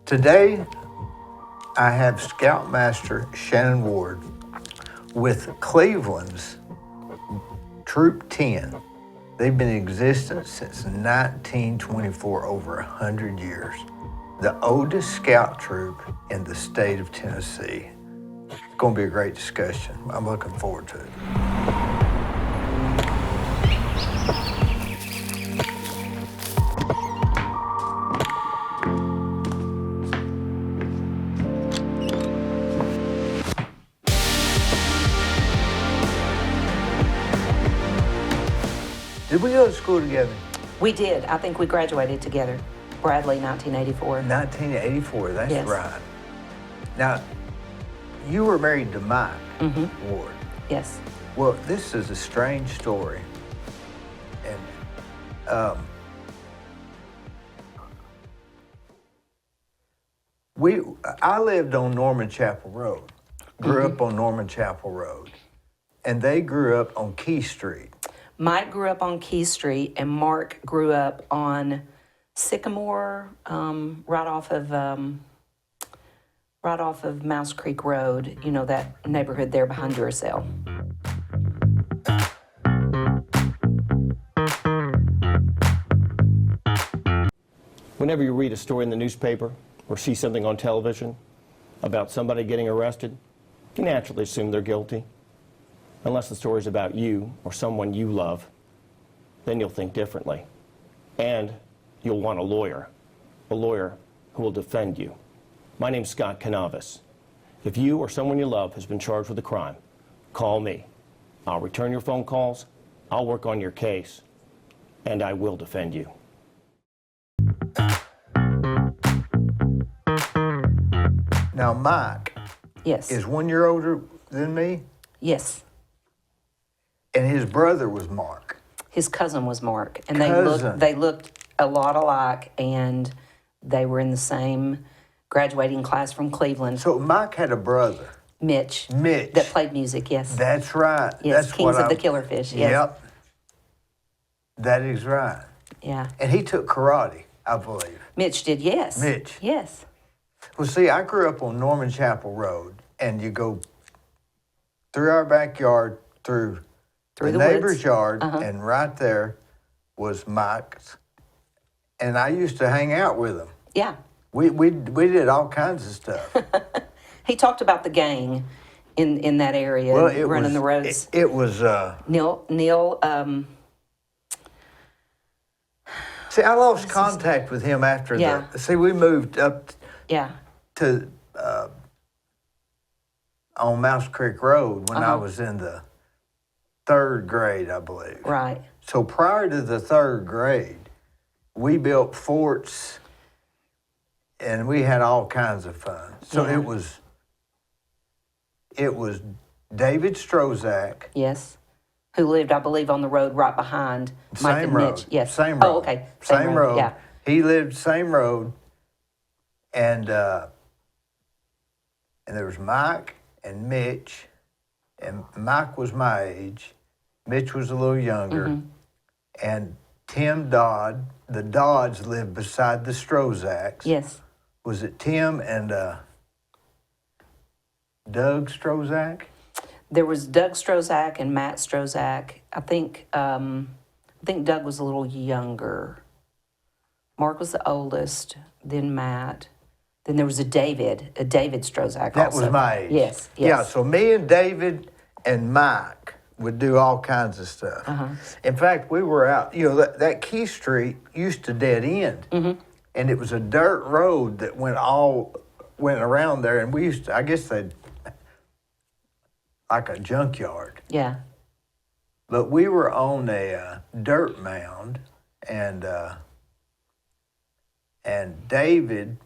Today, I have Scoutmaster Shannon Ward with Cleveland's Troop 10. They've been in existence since 1924, over 100 years. The oldest scout troop in the state of Tennessee. It's going to be a great discussion. I'm looking forward to it. Did we go to school together? We did. I think we graduated together. Bradley, 1984. 1984, that's Yes. right. Now, you were married to Mike Ward. Yes. Well, this is a strange story. And I lived on Norman Chapel Road, grew up on Norman Chapel Road, and they grew up on Key Street. Mike grew up on Key Street, and Mark grew up on Sycamore, right off of Mouse Creek Road. You know, that neighborhood there behind Duracell. Whenever you read a story in the newspaper or see something on television about somebody getting arrested, you naturally assume they're guilty. Unless the story's about you or someone you love, then you'll think differently. And you'll want a lawyer who will defend you. My name's Scott Canavis. If you or someone you love has been charged with a crime, call me. I'll return your phone calls, I'll work on your case, and I will defend you. Now, Mike Yes. is 1 year older than me, Yes. and his brother was Mark. His cousin was Mark, and Cousin. they looked a lot alike, and they were in the same graduating class from Cleveland. So Mike had a brother. Mitch. Mitch. That played music. Yes. That's right. Yes. That's Kings what of the Killerfish. Yes. Yep. That is right. Yeah. And he took karate, I believe. Mitch did. Yes. Mitch. Yes. Well, see, I grew up on Norman Chapel Road, and you go through our backyard, through the the neighbor's woods. yard, and right there was Mike's. And I used to hang out with him. Yeah. We did all kinds of stuff. He talked about the gang in that area, Well, it running was, the roads. It was. Neil. See, I lost contact with him after Yeah. See, we moved up Yeah. to on Mouse Creek Road when I was in the third grade, I believe. Right. So prior to the third grade, we built forts, and we had all kinds of fun. So Yeah. it was David Strozak. Yes. Who lived, I believe, on the road right behind Mike Same and road. Mitch. Yes. Same road. Oh, okay. Same road. Yeah. He lived same road, and there was Mike and Mitch, and Mike was my age. Mitch was a little younger, and Tim Dodd. The Dodds lived beside the Strozaks. Yes. Was it Tim and Doug Strozak? There was Doug Strozak and Matt Strozak. I think Doug was a little younger. Mark was the oldest, then Matt. Then there was a David Strozak That also. was my age. Yes, Yeah, yes. so me and David and Mike would do all kinds of stuff. In fact, we were out, that Key Street used to dead end. And it was a dirt road that went around there, and we used to, I guess they'd, like a junkyard. Yeah. But we were on a dirt mound, and David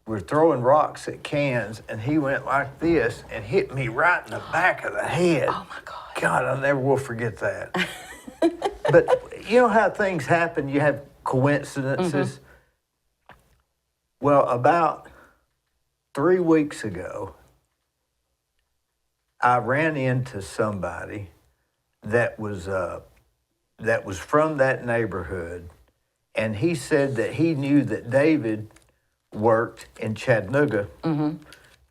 was throwing rocks at cans, and he went like this and hit me right in the back of the head. Oh my God. God, I never will forget that. But you know how things happen? You have coincidences. Well, about 3 weeks ago, I ran into somebody that was from that neighborhood, and he said that he knew that David worked in Chattanooga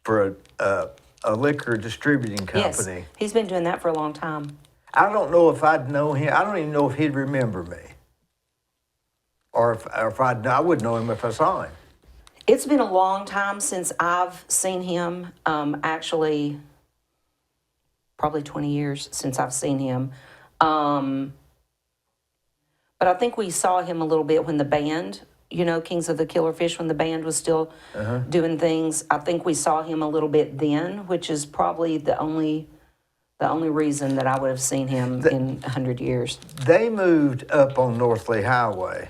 for a liquor distributing Yes, company. he's been doing that for a long time. I don't know if I'd know him. I don't even know if he'd remember me. Or if I wouldn't know him if I saw him. It's been a long time since I've seen him. Actually, probably 20 years since I've seen him. But I think we saw him a little bit when the band, Kings of the Killer Fish, when the band was still doing things. I think we saw him a little bit then, which is probably the only reason that I would have seen him in 100 years. They moved up on North Lee Highway.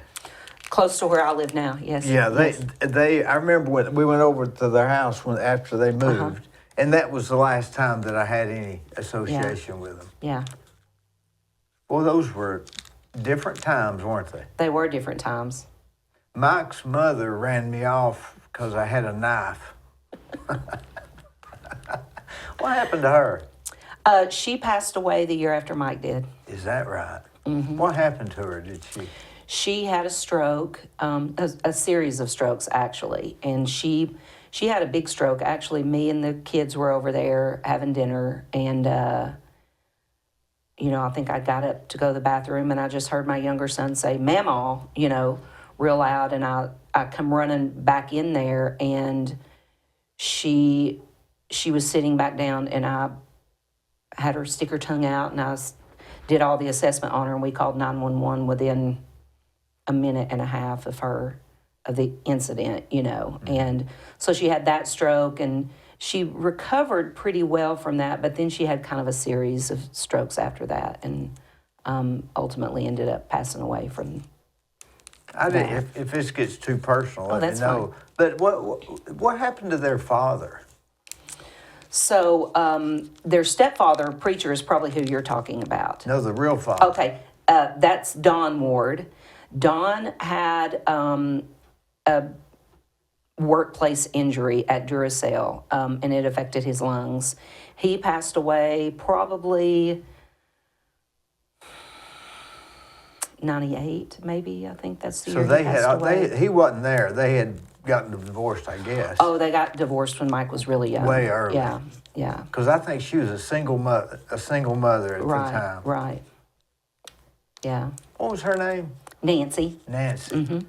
Close to where I live now, yes. Yeah, yes. I remember when we went over to their house after they moved, and that was the last time that I had any association with them. Yeah, Well, those were different times, weren't they? they were different times. Mike's mother ran me off because I had a knife. What happened to her? She passed away the year after Mike did. Is that right? What happened to her, did she? She had a stroke, a series of strokes actually, and she had a big stroke. Actually, me and the kids were over there having dinner, and I think I got up to go to the bathroom, and I just heard my younger son say, "Mamaw," real loud, and I come running back in there, and she was sitting back down, and I had her stick her tongue out, and I did all the assessment on her, and we called 911 within a minute and a half of the incident, And so she had that stroke, and she recovered pretty well from that, but then she had kind of a series of strokes after that, and ultimately ended up passing away from that. If this gets too personal, let that's me know. fine. But what happened to their father? So their stepfather, preacher, is probably who you're talking about. No, the real father. Okay, that's Don Ward. Don had a workplace injury at Duracell, and it affected his lungs. He passed away probably 98, maybe. I think that's the year he passed away. He wasn't there. They had gotten divorced, I guess. Oh, they got divorced when Mike was really young. Way early. Yeah. Because I think she was a single mother at the time. Right. Yeah. What was her name? Nancy. Nancy.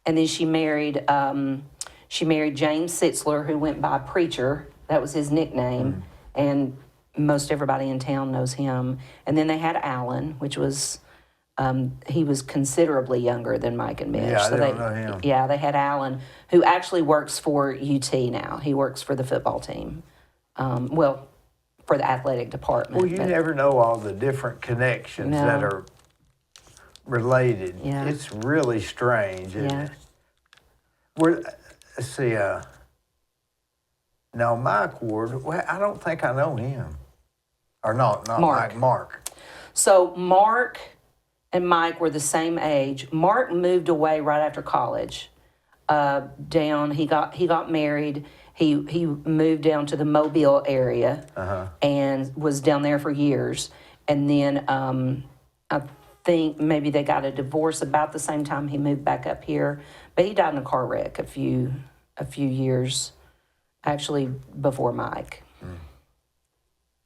And then she married James Sitzler, who went by Preacher. That was his nickname. And most everybody in town knows him. And then they had Alan, which was, he was considerably younger than Mike and Mitch. Yeah, I don't know him. Yeah, they had Alan, who actually works for UT now. He works for the football team. For the athletic department. Well, you never know all the different connections that are related. Yeah. It's really strange, isn't it? Let's see, now Mike Ward, well, I don't think I know him. Or not Mark. Mike, Mark. So Mark and Mike were the same age. Mark moved away right after college. He got married. He moved down to the Mobile area and was down there for years. And then I think maybe they got a divorce about the same time he moved back up here. But he died in a car wreck a few years, actually, before Mike.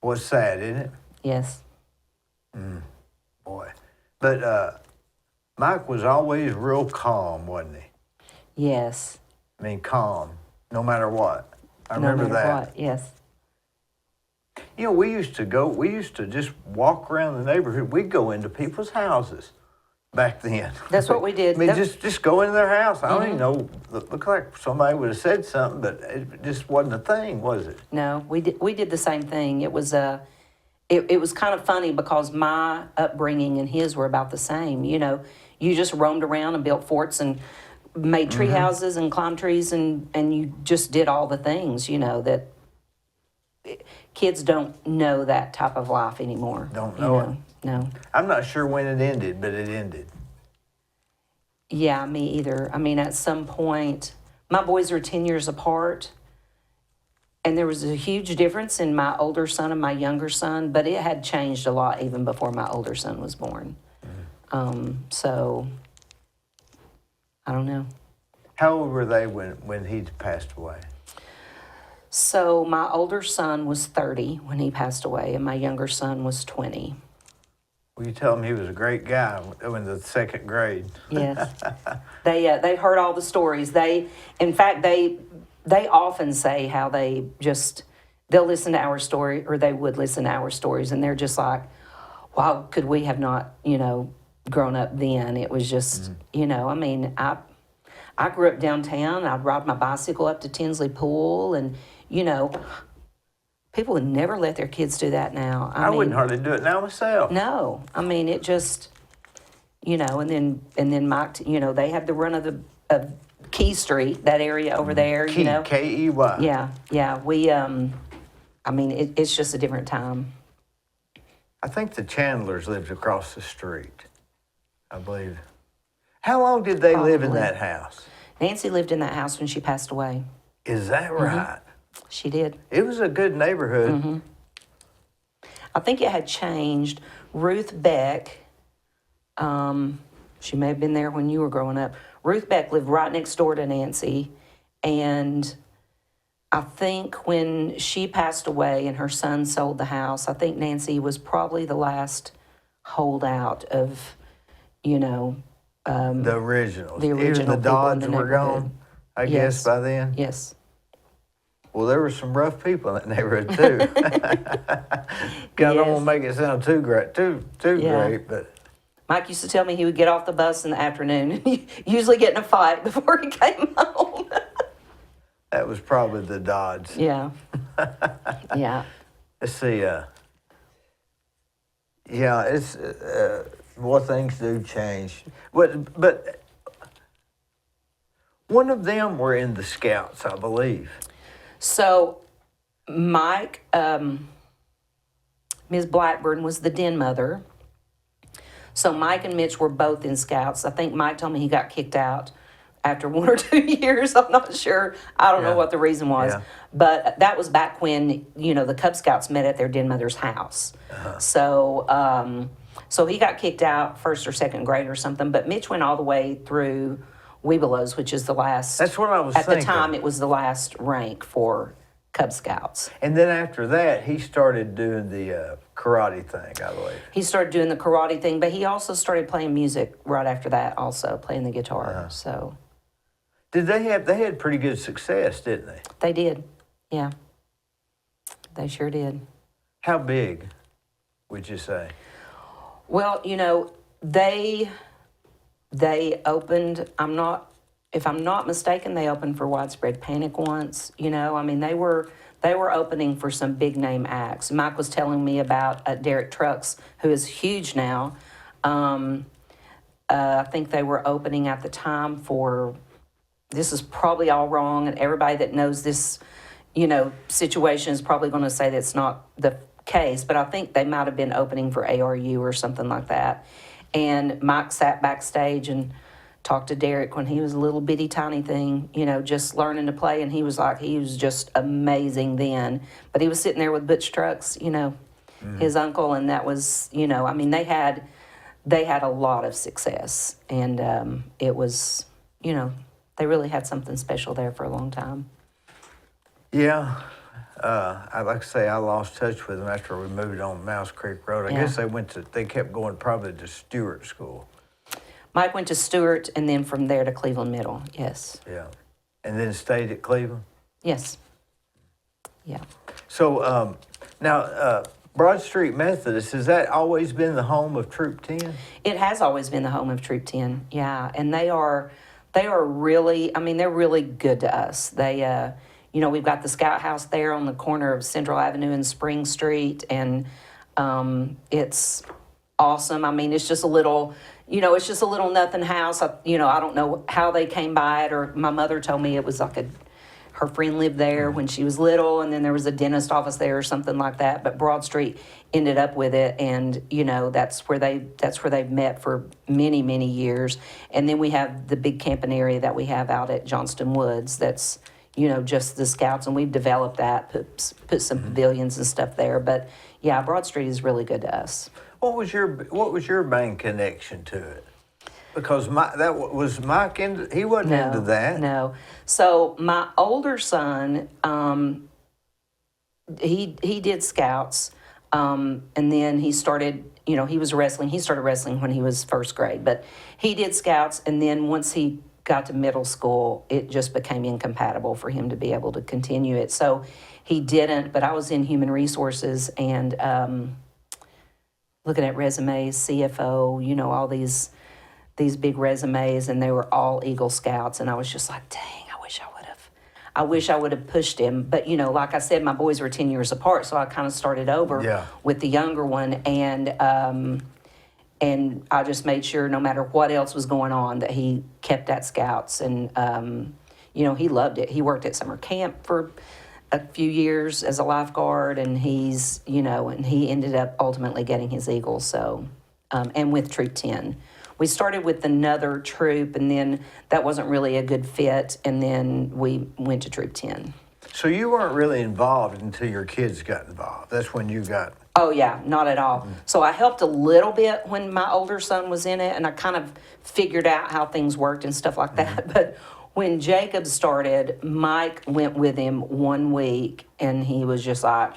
Well, it's sad, isn't it? Yes. Boy. But Mike was always real calm, wasn't he? Yes. I mean, calm, no matter what. I No remember matter that. what, yes. We used to just walk around the neighborhood. We'd go into people's houses back then. That's what we did. I mean, just go into their house. I don't even know, looked like somebody would have said something, but it just wasn't a thing, was it? No, we did the same thing. It was it was kind of funny because my upbringing and his were about the same. You just roamed around and built forts and made tree houses and climbed trees and you just did all the things, that kids don't know that type of life anymore. Don't know it. No. I'm not sure when it ended, but it ended. Yeah, me either. I mean, at some point, my boys are 10 years apart, and there was a huge difference in my older son and my younger son, but it had changed a lot even before my older son was born. So, I don't know. How old were they when he passed away? So my older son was 30 when he passed away, and my younger son was 20. Well, you tell him he was a great guy in the second grade. Yes, they heard all the stories. In fact, they often say how they'll listen to our story, or they would listen to our stories, and they're just like, "Why could we have not, grown up then?" It was just, I mean, I grew up downtown. I'd ride my bicycle up to Tinsley Pool, and people would never let their kids do that now. I wouldn't hardly do it now myself. No, I mean it just, and then Mike, they had the run of Key Street, that area over there, Key. Yeah. We, I mean, it's just a different time. I think the Chandlers lived across the street, I believe. How long did they live in Probably. that house? Nancy lived in that house when she passed away. Is that right? She did. It was a good neighborhood. I think it had changed. Ruth Beck, she may have been there when you were growing up. Ruth Beck lived right next door to Nancy, and I think when she passed away and her son sold the house, I think Nancy was probably the last holdout of, The originals. the Even original the people in Dodds the were neighborhood. gone, I Yes. guess, by then. Yes. Well, there were some rough people in that neighborhood, too. I don't want to make it sound too great, too Yeah. great, but Mike used to tell me he would get off the bus in the afternoon and usually get in a fight before he came home. that was probably the Dodds. Yeah. Yeah. Let's see. Yeah, it's more things do change. But one of them were in the Scouts, I believe. So Mike, Ms. Blackburn was the den mother. So Mike and Mitch were both in Scouts. I think Mike told me he got kicked out after 1 or 2 years. I'm not sure. I don't know Yeah. what the reason was. Yeah. But that was back when, the Cub Scouts met at their den mother's house. So he got kicked out first or second grade or something. But Mitch went all the way through Webelos, which is the last. That's what I was At thinking. the time, it was the last rank for Cub Scouts. And then after that, he started doing the karate thing, I believe. He started doing the karate thing, but he also started playing music right after that, also playing the guitar. So They had pretty good success, didn't they? they did, yeah, they sure did. How big would you say? Well, they opened. If I'm not mistaken, they opened for Widespread Panic once. I mean, they were opening for some big name acts. Mike was telling me about Derek Trucks, who is huge now. I think they were opening at the time for. This is probably all wrong, and everybody that knows this, situation is probably going to say that's not the case. But I think they might have been opening for ARU or something like that. And Mike sat backstage and talked to Derek when he was a little bitty tiny thing, just learning to play. And he was just amazing then. But he was sitting there with Butch Trucks, his uncle, and that was, I mean, they had a lot of success, and it was, they really had something special there for a long time. Yeah. I'd like to say I lost touch with them after we moved on Mouse Creek Road. I guess they kept going probably to Stewart School. Mike went to Stewart, and then from there to Cleveland Middle, yes. Yeah. And then stayed at Cleveland. Yes. Yeah. So now, Broad Street Methodist, has that always been the home of Troop 10? It has always been the home of Troop 10, yeah. And they are really, I mean, they're really good to us. They, we've got the Scout House there on the corner of Central Avenue and Spring Street, and it's awesome. I mean, it's just a little, nothing house. I don't know how they came by it, or my mother told me it was like her friend lived there when she was little, and then there was a dentist office there or something like that. But Broad Street ended up with it, and that's where they've met for many, many years. And then we have the big camping area that we have out at Johnston Woods. That's just the Scouts, and we've developed that, put some pavilions and stuff there. But yeah, Broad Street is really good to us. What was your main connection to it? Because was Mike into, he wasn't into that. No. So my older son, he did scouts, and then he started. He was wrestling. He started wrestling when he was first grade, but he did scouts, and then once he got to middle school, it just became incompatible for him to be able to continue it. So he didn't. But I was in human resources and looking at resumes, CFO, all these big resumes, and they were all Eagle Scouts, and I was just like, dang, I wish I would have pushed him. But, like I said, my boys were 10 years apart, so I kind of started over with the younger one, and I just made sure no matter what else was going on that he kept at Scouts, and, he loved it. He worked at summer camp for a few years as a lifeguard, and and he ended up ultimately getting his Eagle, so, and with Troop 10. We started with another troop, and then that wasn't really a good fit, and then we went to Troop 10. So you weren't really involved until your kids got involved. That's when you got... Oh, yeah, not at all. So I helped a little bit when my older son was in it, and I kind of figured out how things worked and stuff like that. But when Jacob started, Mike went with him 1 week, and he was just like,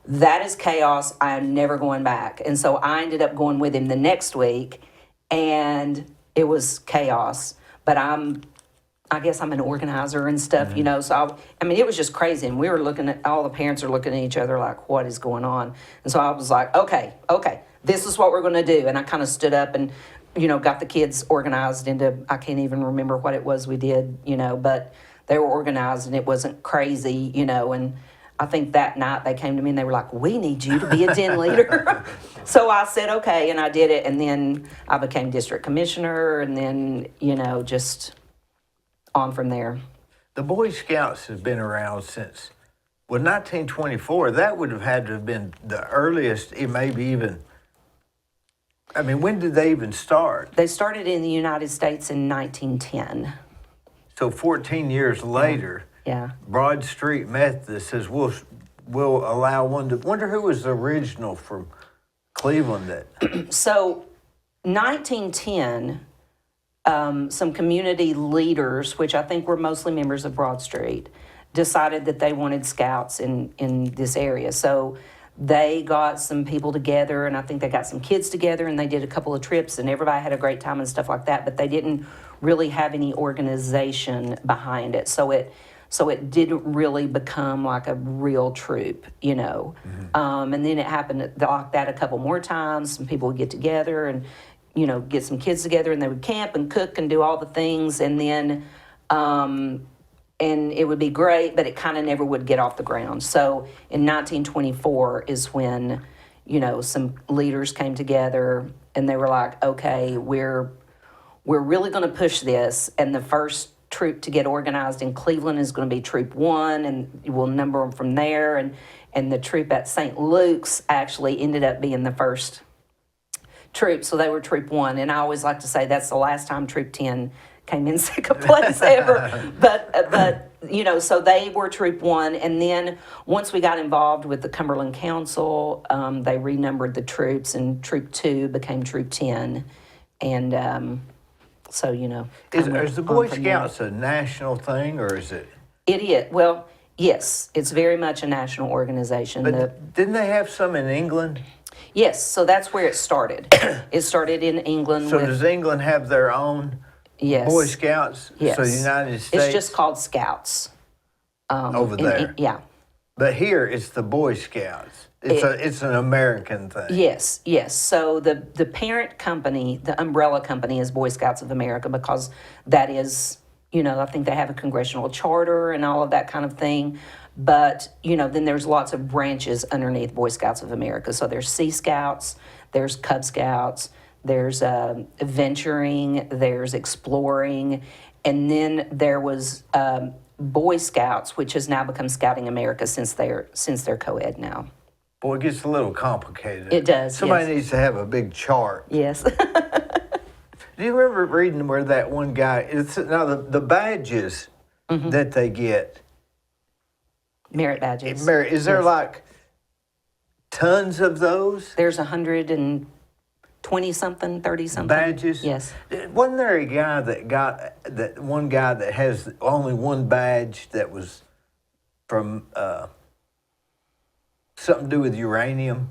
that is chaos. I am never going back. And so I ended up going with him the next week, and it was chaos. But I guess I'm an organizer and stuff, so it was just crazy. And we were all the parents are looking at each other like, what is going on? And so I was like, okay, this is what we're going to do. And I kind of stood up and, got the kids organized into, I can't even remember what it was we did, but they were organized and it wasn't crazy, and I think that night they came to me and they were like, we need you to be a den leader. So I said, okay, and I did it. And then I became district commissioner, and then, just on from there. The Boy Scouts has been around since, 1924. That would have had to have been the earliest, it maybe even, when did they even start? They started in the United States in 1910. So 14 years later. Yeah. Broad Street Methodist says we'll allow one to. Wonder who was the original from Cleveland that. So, 1910, some community leaders, which I think were mostly members of Broad Street, decided that they wanted scouts in this area. So they got some people together, and I think they got some kids together, and they did a couple of trips, and everybody had a great time and stuff like that. But they didn't really have any organization behind it. So it didn't really become like a real troop, And then it happened like that a couple more times. Some people would get together and, get some kids together, and they would camp and cook and do all the things. And then, and it would be great, but it kind of never would get off the ground. So in 1924 is when, some leaders came together and they were like, okay, we're really going to push this. And the first troop to get organized in Cleveland is going to be Troop 1, and we'll number them from there. And the troop at St. Luke's actually ended up being the first troop, so they were Troop 1. And I always like to say that's the last time Troop 10 came in second place ever. But so they were Troop 1. And then once we got involved with the Cumberland Council, they renumbered the troops, and Troop 2 became Troop 10. And so, Is the Boy Scouts a national thing, or is it? It is. Well, yes, it's very much a national organization. But didn't they have some in England? Yes, so that's where it started. It started in England. So does England have their own Boy Scouts? Yes. So the United States? It's just called Scouts. Over there? Yeah. But here, it's the Boy Scouts. It's an American thing. Yes. So the parent company, the umbrella company, is Boy Scouts of America, because that is, I think they have a congressional charter and all of that kind of thing. But, then there's lots of branches underneath Boy Scouts of America. So there's Sea Scouts, there's Cub Scouts, there's venturing, there's exploring, and then there was Boy Scouts, which has now become Scouting America since they're co-ed now. Boy, it gets a little complicated. It does. Somebody needs to have a big chart. Yes. Do you remember reading where that one guy? Now the badges that they get. Merit badges. Is there like tons of those? There's 120 20-something, 30-something. Badges? Yes. Wasn't there a guy that got, that one guy that has only one badge that was from something to do with uranium?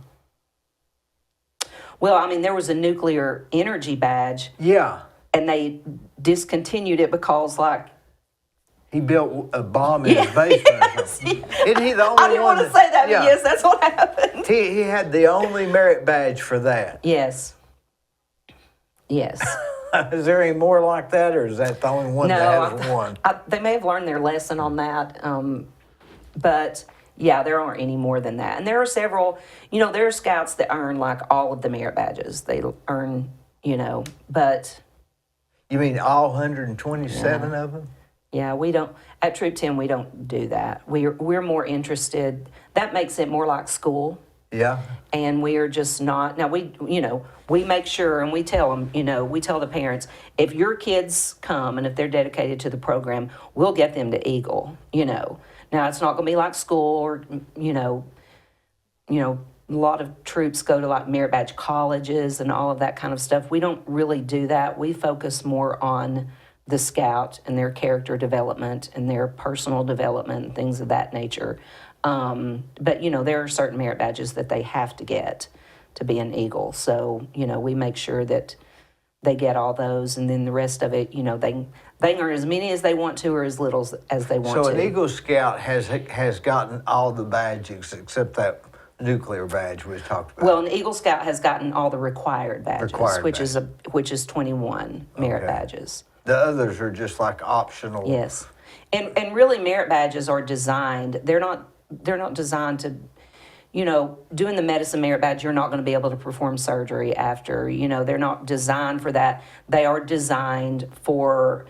Well, I mean, there was a nuclear energy badge, Yeah. and they discontinued it because, like, He built a bomb in his basement or something. Isn't he the only one? I didn't want to say that, yeah. but yes, that's what happened. He had the only merit badge for that. Yes. Yes. Is there any more like that, or is that the only one that has one? They may have learned their lesson on that, but yeah, there aren't any more than that. And there are several, there are scouts that earn like all of the merit badges. They earn, but You mean all 127 of them? yeah, we don't, at Troop 10, we don't do that. We're more interested, that makes it more like school. Yeah. And we are just not, now we make sure and we tell them, we tell the parents, if your kids come and if they're dedicated to the program, we'll get them to Eagle, Now, it's not going to be like school or, a lot of troops go to like merit badge colleges and all of that kind of stuff. We don't really do that. We focus more on the scout and their character development and their personal development and things of that nature. But, there are certain merit badges that they have to get to be an Eagle. So, we make sure that they get all those, and then the rest of it, they earn as many as they want to or as little as they want to. So an Eagle Scout has gotten all the badges except that nuclear badge we talked about. Well, an Eagle Scout has gotten all the required badges, which is 21 merit Okay. badges. The others are just like optional. Yes, and really merit badges are designed. They're not designed to, doing the medicine merit badge. You're not going to be able to perform surgery after. They're not designed for that. They are designed for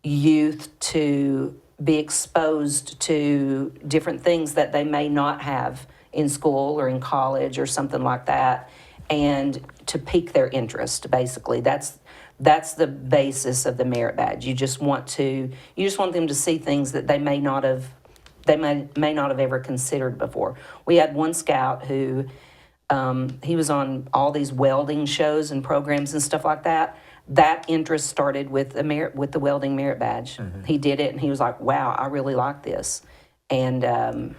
youth to be exposed to different things that they may not have in school or in college or something like that, and to pique their interest. Basically, that's the basis of the merit badge. You just want them to see things that they may not have ever considered before. We had one scout who he was on all these welding shows and programs and stuff like that. That interest started with the welding merit badge. Mm-hmm. He did it and he was like, "Wow, I really like this," and and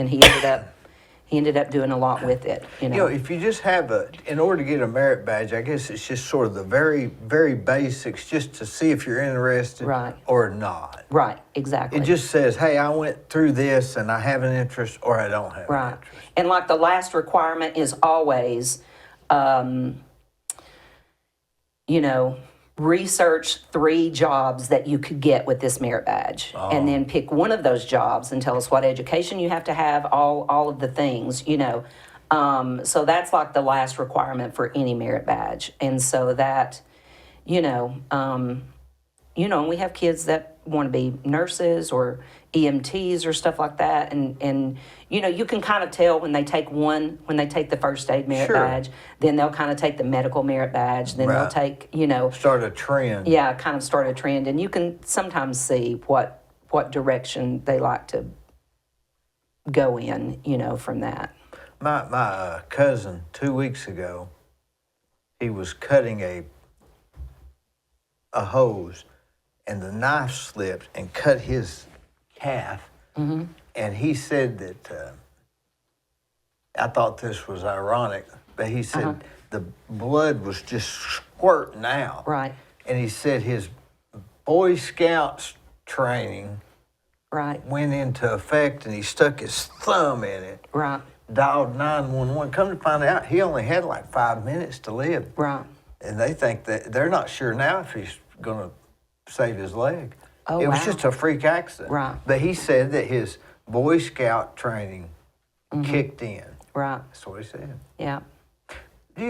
he ended up doing a lot with it. If you just have in order to get a merit badge, I guess it's just sort of the very, very basics, just to see if you're interested Right. or not. Right, exactly. It just says, hey, I went through this and I have an interest or I don't have an Right. interest. And like the last requirement is always, research 3 jobs that you could get with this merit badge, and then pick one of those jobs and tell us what education you have to have, all of the things, So that's like the last requirement for any merit badge. And so that, and we have kids that want to be nurses or EMTs or stuff like that. And you can kind of tell when they take the first aid merit Sure. badge, then they'll kind of take the medical merit badge, then they'll Right. take, Start a trend. yeah, kind of start a trend. And you can sometimes see what direction they like to go in, from that. My cousin, 2 weeks ago, he was cutting a hose, and the knife slipped and cut his calf. Mm-hmm. And he said that, I thought this was ironic, but he said the blood was just squirting out. Right, And he said his Boy Scouts training right, went into effect, and he stuck his thumb in it, right, dialed 911. Come to find out, he only had like 5 minutes to live. right. And they think that they're not sure now if he's going to save his leg. Oh, it was wow. just a freak accident. Right. But he said that his Boy Scout training kicked in. Right, That's what he said. yeah. Do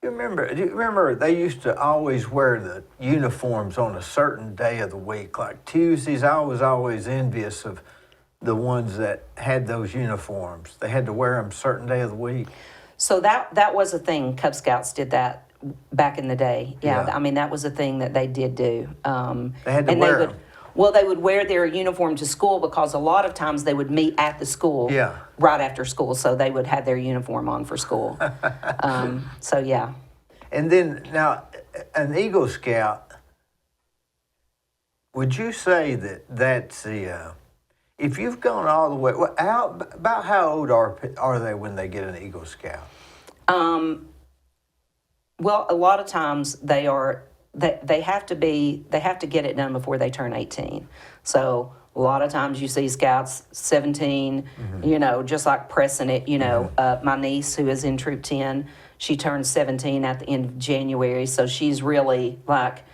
you remember they used to always wear the uniforms on a certain day of the week, like Tuesdays? I was always envious of the ones that had those uniforms. They had to wear them a certain day of the week. So that was a thing. Cub Scouts did that back in the day. Yeah. Yeah. I mean, that was a thing that they did do. They had to wear them. Well, they would wear their uniform to school because a lot of times they would meet at the school Yeah. right after school, so they would have their uniform on for school. So, yeah. And then now, an Eagle Scout, would you say that that's the, if you've gone all the way, about how old are they when they get an Eagle Scout? Well, a lot of times they have to get it done before they turn 18. So a lot of times you see scouts 17, just like pressing it, my niece who is in Troop 10, she turned 17 at the end of January. So she's really like,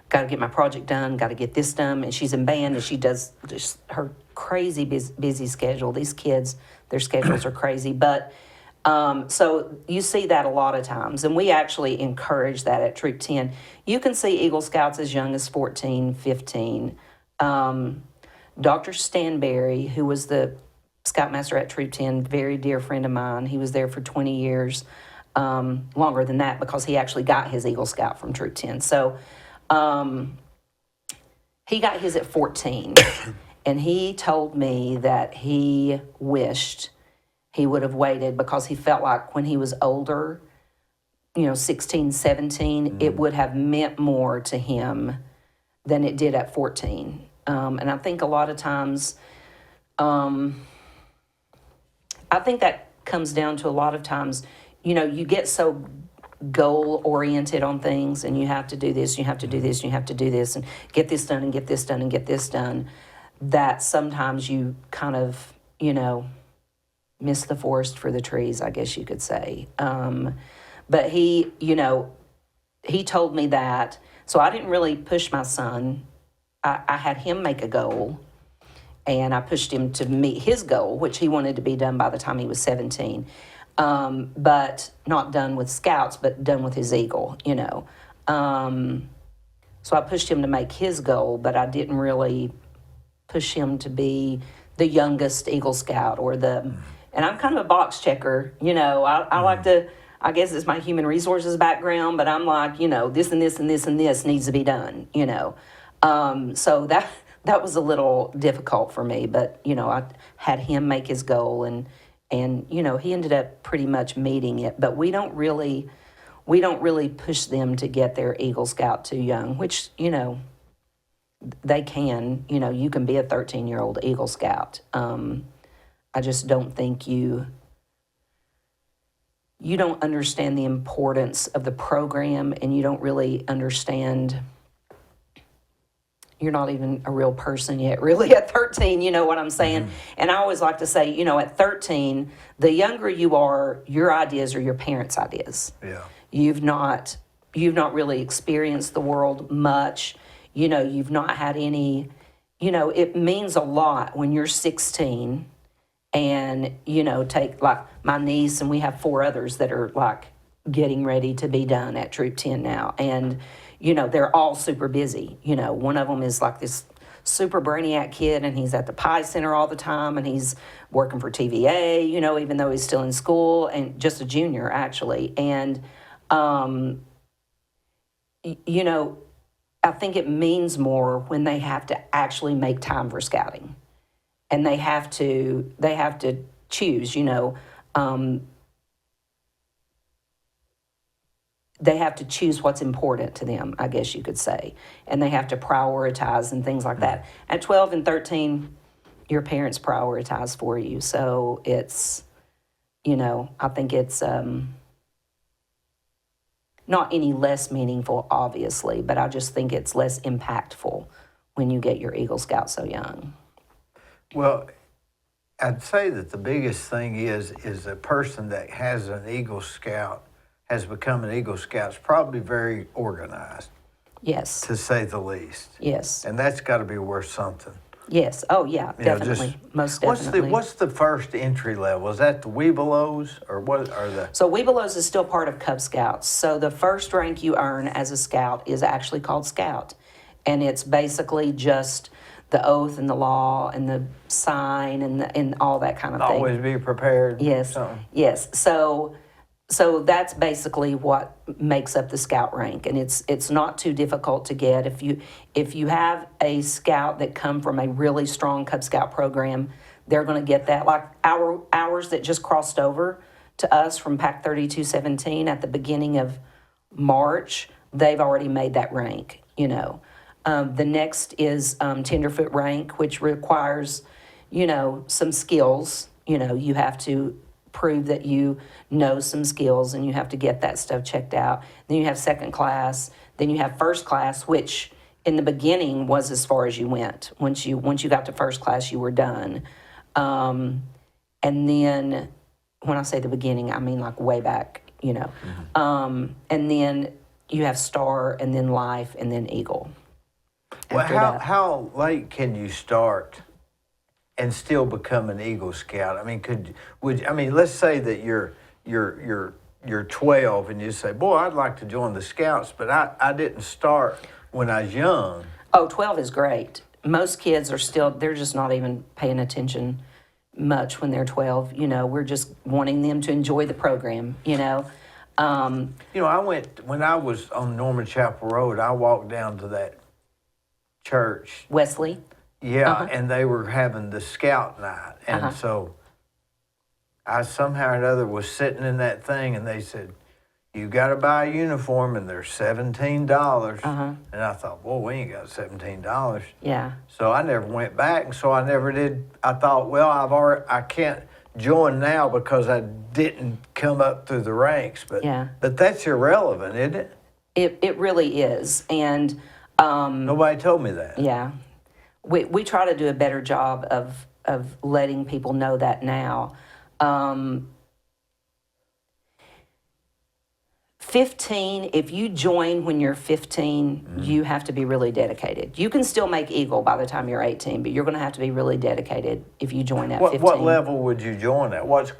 got to get my project done, got to get this done. And she's in band and she does just her crazy busy schedule. These kids, their schedules are crazy. But so you see that a lot of times, and we actually encourage that at Troop 10. You can see Eagle Scouts as young as 14, 15. Dr. Stanberry, who was the Scoutmaster at Troop 10, very dear friend of mine, he was there for 20 years, longer than that because he actually got his Eagle Scout from Troop 10. So he got his at 14, and he told me that he wished he would have waited because he felt like when he was older, 16, 17, it would have meant more to him than it did at 14. And I think a lot of times, I think that comes down to a lot of times, you get so goal oriented on things and you have to do this, you have to do this, you have to do this, and get this done and get this done and get this done, that sometimes you kind of, miss the forest for the trees, I guess you could say. But he told me that. So I didn't really push my son. I had him make a goal, and I pushed him to meet his goal, which he wanted to be done by the time he was 17. But not done with Scouts, but done with his Eagle, So I pushed him to make his goal, but I didn't really push him to be the youngest Eagle Scout and I'm kind of a box checker, I like to, I guess it's my human resources background, but I'm like, this and this and this and this needs to be done, So that was a little difficult for me, but, I had him make his goal and he ended up pretty much meeting it, but we don't really push them to get their Eagle Scout too young, which, they can, you can be a 13-year-old Eagle Scout. I just don't think you don't understand the importance of the program, and you don't really understand, you're not even a real person yet, really, at 13, you know what I'm saying? Mm-hmm. And I always like to say, at 13, the younger you are, your ideas are your parents' ideas. Yeah. You've not really experienced the world much. You've not had any, it means a lot when you're 16 and, take like my niece, and we have 4 others that are like getting ready to be done at Troop 10 now. And, they're all super busy. One of them is like this super brainiac kid, and he's at the Pi Center all the time, and he's working for TVA, even though he's still in school, and just a junior actually. And, I think it means more when they have to actually make time for scouting, and they have to choose. They have to choose what's important to them, I guess you could say, and they have to prioritize and things like that. At 12 and 13, your parents prioritize for you, so it's, I think it's. Not any less meaningful, obviously, but I just think it's less impactful when you get your Eagle Scout so young. Well, I'd say that the biggest thing is a person that has an Eagle Scout, has become an Eagle Scout, is probably very organized. Yes. To say the least. Yes. And that's got to be worth something. Yes. Oh, yeah, definitely. Most definitely. What's the first entry level? Is that the Webelos, or what are the? So Webelos is still part of Cub Scouts. So the first rank you earn as a Scout is actually called Scout. And it's basically just the oath and the law and the sign and all that kind of thing. Always be prepared. Yes. Something. Yes. So So that's basically what makes up the scout rank, and it's not too difficult to get. If you have a scout that come from a really strong Cub Scout program, they're going to get that. Like ours that just crossed over to us from Pack 3217 at the beginning of March, they've already made that rank. The next is tenderfoot rank, which requires some skills. You have to prove that you know some skills, and you have to get that stuff checked out. Then you have second class. Then you have first class, which in the beginning was as far as you went. Once you got to first class, you were done. And then when I say the beginning, I mean like way back. And then you have star, and then life, and then eagle. Well, After that. how late can you start and still become an Eagle Scout? I mean, let's say that you're 12 and you say, boy, I'd like to join the Scouts, but I didn't start when I was young. Oh, 12 is great. Most kids they're just not even paying attention much when they're 12. We're just wanting them to enjoy the program, I went, when I was on Norman Chapel Road, I walked down to that church. Wesley. Yeah, and they were having the Scout night. And so I somehow or another was sitting in that thing, and they said, you got to buy a uniform, and they're $17. And I thought, well, we ain't got $17. Yeah. So I never went back, and so I never did. I thought, well, I can't join now because I didn't come up through the ranks. But but that's irrelevant, isn't it? It really is. And nobody told me that. Yeah. We try to do a better job of letting people know that now. 15, if you join when you're 15, you have to be really dedicated. You can still make Eagle by the time you're 18, but you're going to have to be really dedicated if you join at 15. What level would you join at? What?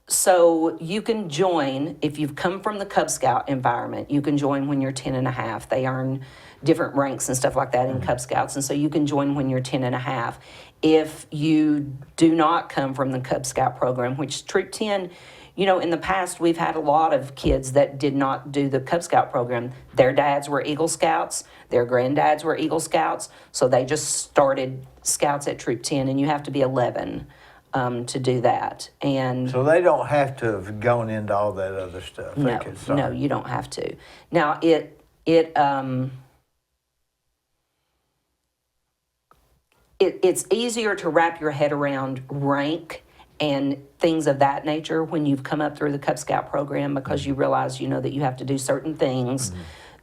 So you can join, if you've come from the Cub Scout environment, you can join when you're 10 and a half. They earn different ranks and stuff like that in Cub Scouts, and so you can join when you're 10 and a half. If you do not come from the Cub Scout program, which Troop 10, in the past, we've had a lot of kids that did not do the Cub Scout program. Their dads were Eagle Scouts. Their granddads were Eagle Scouts. So they just started Scouts at Troop 10, and you have to be 11 to do that. And so they don't have to have gone into all that other stuff. No, you don't have to. Now, it's easier to wrap your head around rank and things of that nature when you've come up through the Cub Scout program, because you realize, that you have to do certain things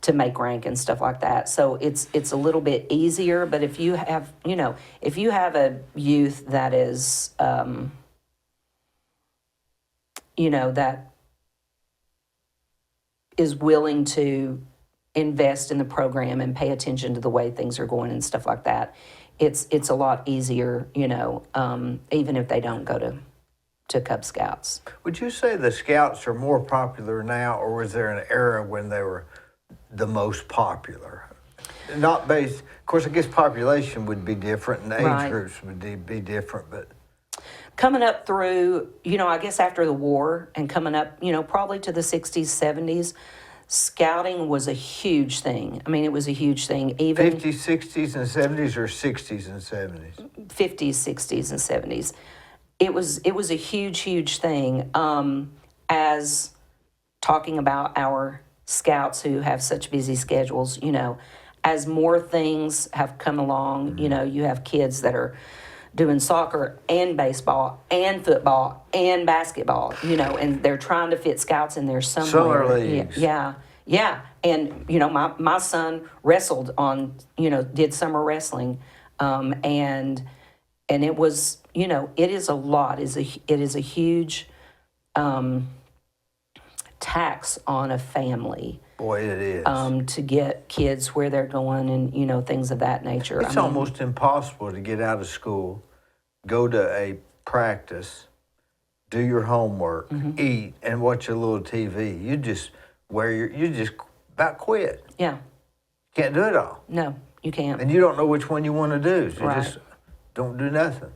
to make rank and stuff like that. So it's a little bit easier, but if you have, if you have a youth that is, that is willing to invest in the program and pay attention to the way things are going and stuff like that, it's a lot easier, even if they don't go to Cub Scouts. Would you say the Scouts are more popular now, or was there an era when they were the most popular? Not based, of course, I guess population would be different and age groups would be different, but coming up through, I guess after the war and coming up, probably to the 60s, 70s, Scouting was a huge thing. I mean, it was a huge thing. Even 50s, 60s, and 70s, or 60s and 70s? 50s, 60s, and 70s. It was a huge thing. As talking about our Scouts who have such busy schedules, as more things have come along, you have kids that are doing soccer and baseball and football and basketball, and they're trying to fit Scouts in there somewhere. Summer leagues. Yeah. And, my son wrestled on, did summer wrestling. And it was, it is a lot. It is a huge tax on a family. Boy, it is. To get kids where they're going and, things of that nature. It's almost impossible to get out of school, go to a practice, do your homework, eat, and watch a little TV. You just about quit. Yeah. Can't do it all. No, you can't. And you don't know which one you want to do. So you Right. just don't do nothing.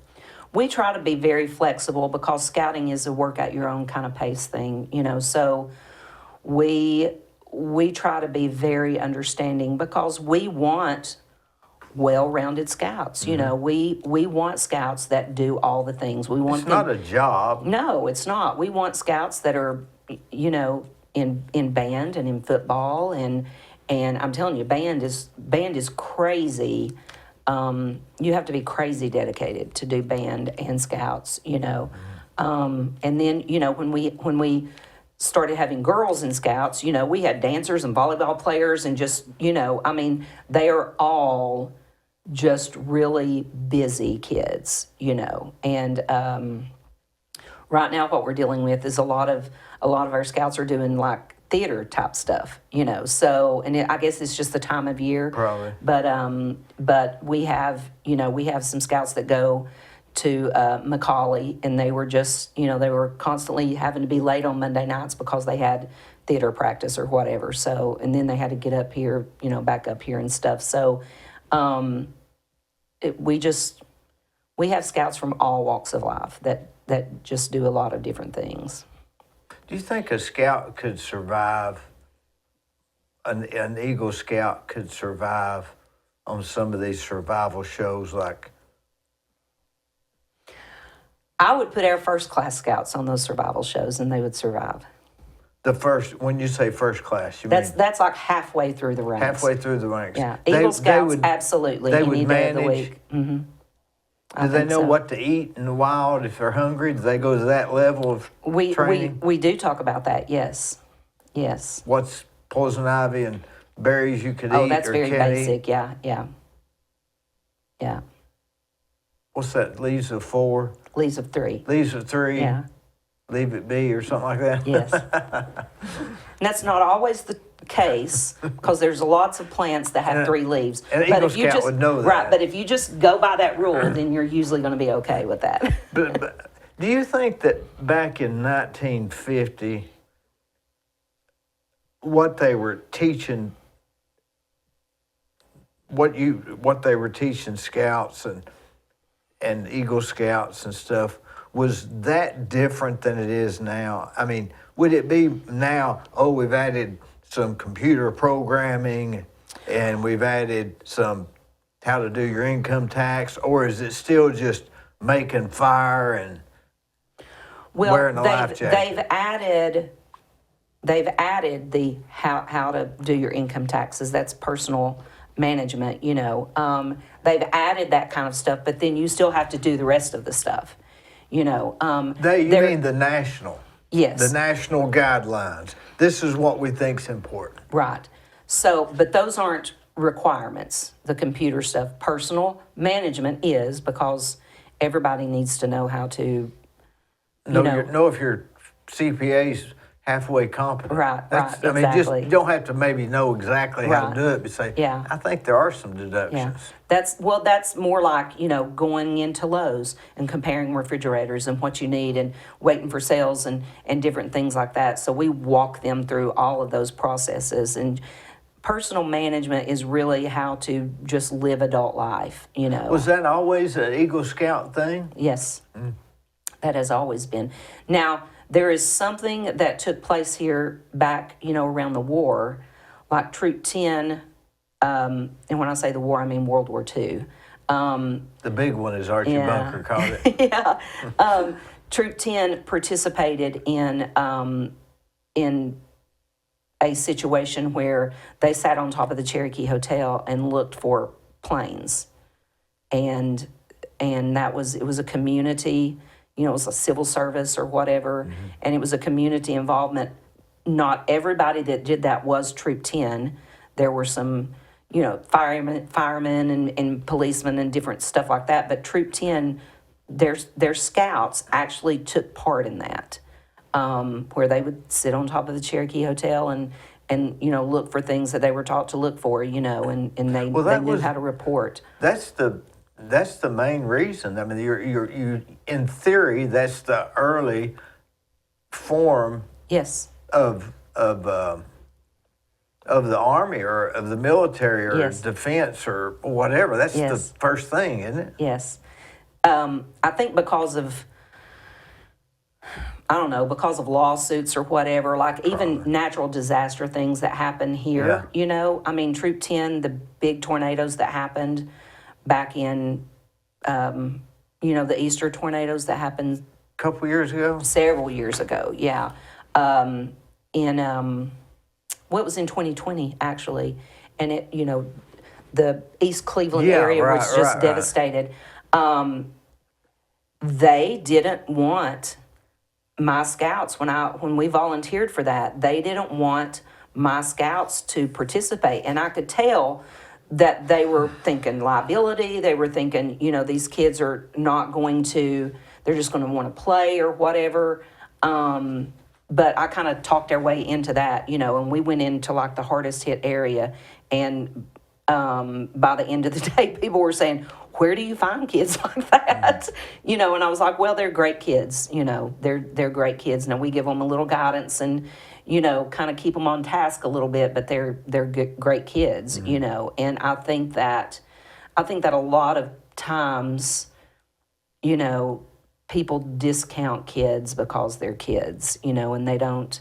we try to be very flexible because scouting is a work at your own kind of pace thing, so we try to be very understanding because we want well-rounded scouts. We want scouts that do all the things. We want It's not a job. No, it's not. We want scouts that are, in band and in football and I'm telling you, band is crazy. You have to be crazy dedicated to do band and scouts, and then, when we started having girls in scouts, we had dancers and volleyball players and just, they are all just really busy kids, and right now what we're dealing with is a lot of our scouts are doing like theater type stuff, so, and I guess it's just the time of year. Probably. But we have some scouts that go to Macaulay, and they were just, they were constantly having to be late on Monday nights because they had theater practice or whatever. So, and then they had to get up here, back up here and stuff. So, we have scouts from all walks of life that just do a lot of different things. Do you think a scout could survive, an Eagle Scout could survive on some of these survival shows like? I would put our first class scouts on those survival shows and they would survive. When you say first class, you That's mean that's like halfway through the ranks. halfway through the ranks? Yeah, Eagle Scouts, would, absolutely. they any would day of the manage. week. Mm-hmm. Do they know what to eat in the wild if they're hungry? Do they go to that level of training? We do talk about that. Yes. What's poison ivy and berries you could eat? Oh, that's or very can't basic. Eat? Yeah. What's that? Leaves of 4. Leaves of 3. Leaves of 3. Yeah. Leave it be or something like that. Yes. And that's not always the case because there's lots of plants that have 3 leaves. An Eagle Scout would know that. Right, but if you just go by that rule, then you're usually going to be okay with that. But do you think that back in 1950, what they were teaching, what they were teaching scouts and Eagle Scouts and stuff, was that different than it is now? I mean, would it be now, we've added some computer programming and we've added some how to do your income tax, or is it still just making fire and wearing a life jacket? They've added the how to do your income taxes. That's personal management, They've added that kind of stuff, but then you still have to do the rest of the stuff, You mean the national? Yes. The national guidelines. This is what we think's important. Right. So, but those aren't requirements, the computer stuff. Personal management is, because everybody needs to know how to, know if your CPA's halfway competent. Right, I mean, exactly. you don't have to maybe know exactly how Right. to do it, but say, Yeah. I think there are some deductions. That's more like, going into Lowe's and comparing refrigerators and what you need and waiting for sales and different things like that. So we walk them through all of those processes. And personal management is really how to just live adult life, Was that always an Eagle Scout thing? Yes, that has always been. Now, there is something that took place here back, around the war, like Troop 10, and when I say the war, I mean World War II. The big one, as Archie Yeah. Bunker called it. Troop 10 participated in a situation where they sat on top of the Cherokee Hotel and looked for planes. And it was a community, it was a civil service or whatever, and it was a community involvement. Not everybody that did that was Troop 10. There were some, firemen and policemen and different stuff like that. But Troop 10, their scouts actually took part in that, where they would sit on top of the Cherokee Hotel and look for things that they were taught to look for, and they knew how to report. That's the main reason. I mean, you in theory, that's the early form Yes. of the Army or of the military or Yes. defense or whatever. That's Yes. the first thing, isn't it? Yes. I think because of, I don't know, because of lawsuits or whatever, like even natural disaster things that happen here, I mean, Troop 10, the big tornadoes that happened back in, the Easter tornadoes that happened Couple years ago? several years ago, yeah. What was in 2020, actually, and the East Cleveland area was just devastated. They didn't want my scouts when we volunteered for that. They didn't want my scouts to participate, and I could tell that they were thinking liability. They were thinking, these kids are not going to. They're just going to want to play or whatever. But I kind of talked our way into that, and we went into like the hardest hit area, and by the end of the day, people were saying, where do you find kids like that? And I was like, well, they're great kids. They're great kids. Now we give them a little guidance and, kind of keep them on task a little bit, but they're great kids, and I think that a lot of times, people discount kids because they're kids, and they don't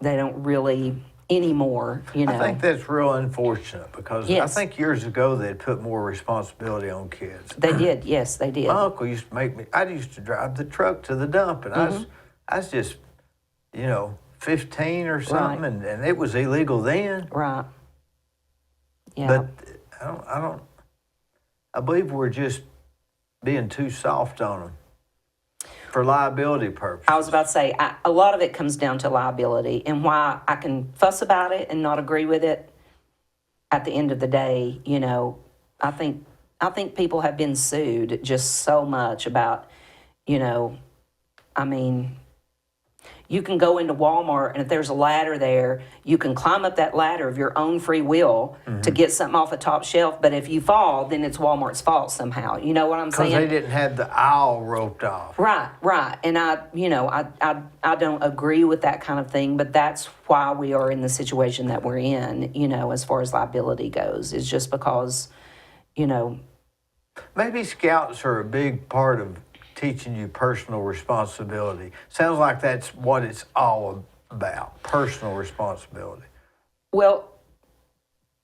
really anymore, I think that's real unfortunate because I Yes. think years ago they'd put more responsibility on kids. They did, yes, they did. My uncle used to I used to drive the truck to the dump, and I was just, 15 or something, and it was illegal then. Right. Yeah. But I believe we're just being too soft on them for liability purposes. I was about to say, a lot of it comes down to liability, and why I can fuss about it and not agree with it. At the end of the day, I think people have been sued just so much about, I mean, you can go into Walmart, and if there's a ladder there, you can climb up that ladder of your own free will to get something off the top shelf. But if you fall, then it's Walmart's fault somehow. You know what I'm saying? Because they didn't have the aisle roped off. Right. And I don't agree with that kind of thing, but that's why we are in the situation that we're in, as far as liability goes. It's just because, Maybe scouts are a big part of teaching you personal responsibility. Sounds like that's what it's all about, personal responsibility. well,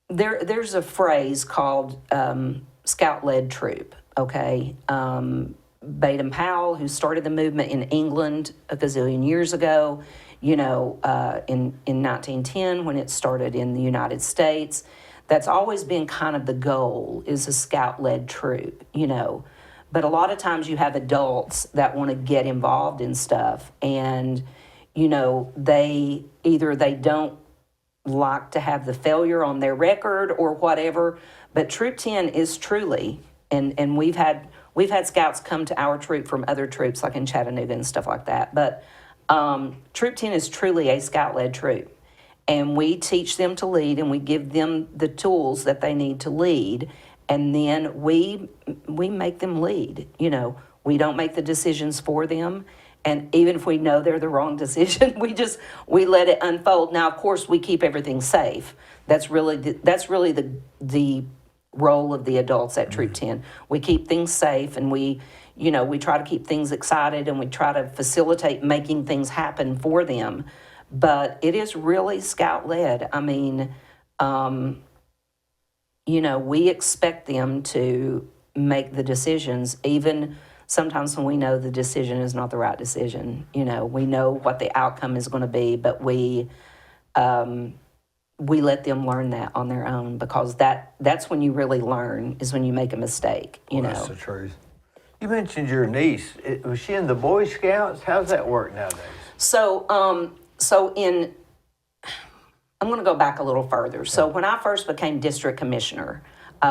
there's a phrase called scout-led troop, okay? Baden-Powell, who started the movement in England a gazillion years ago, in 1910 when it started in the United States, that's always been kind of the goal, is a scout-led troop, But a lot of times you have adults that want to get involved in stuff, and, they don't like to have the failure on their record or whatever. But Troop 10 is truly, and we've had scouts come to our troop from other troops like in Chattanooga and stuff like that. But Troop 10 is truly a scout-led troop, and we teach them to lead, and we give them the tools that they need to lead, and then we make them lead. We don't make the decisions for them. And even if we know they're the wrong decision, we let it unfold. Now, of course, we keep everything safe. That's really the role of the adults at Troop 10. We keep things safe, and we try to keep things excited, and we try to facilitate making things happen for them. But it is really scout-led. I mean, we expect them to make the decisions, even sometimes when we know the decision is not the right decision. We know what the outcome is going to be, but we let them learn that on their own, because that's when you really learn, is when you make a mistake. That's the truth. You mentioned your niece. Was she in the Boy Scouts? How's that work nowadays? So I'm going to go back a little further. So when I first became district commissioner,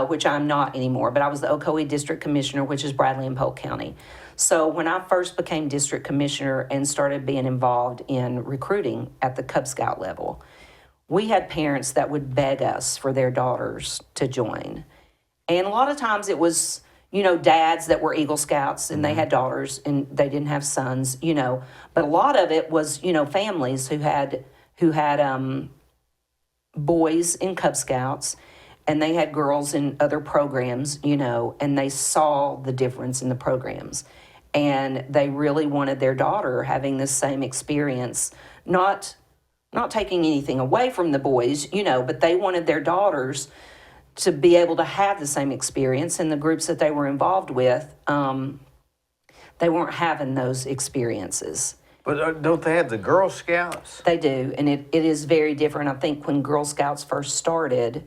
which I'm not anymore, but I was the Ocoee district commissioner, which is Bradley and Polk County. So when I first became district commissioner and started being involved in recruiting at the Cub Scout level, we had parents that would beg us for their daughters to join. And a lot of times it was, dads that were Eagle Scouts and they had daughters and they didn't have sons, But a lot of it was, families who had boys in Cub Scouts, and they had girls in other programs, and they saw the difference in the programs. And they really wanted their daughter having this same experience, not taking anything away from the boys, but they wanted their daughters to be able to have the same experience. In the groups that they were involved with, they weren't having those experiences. But don't they have the Girl Scouts? They do, and it is very different. I think when Girl Scouts first started,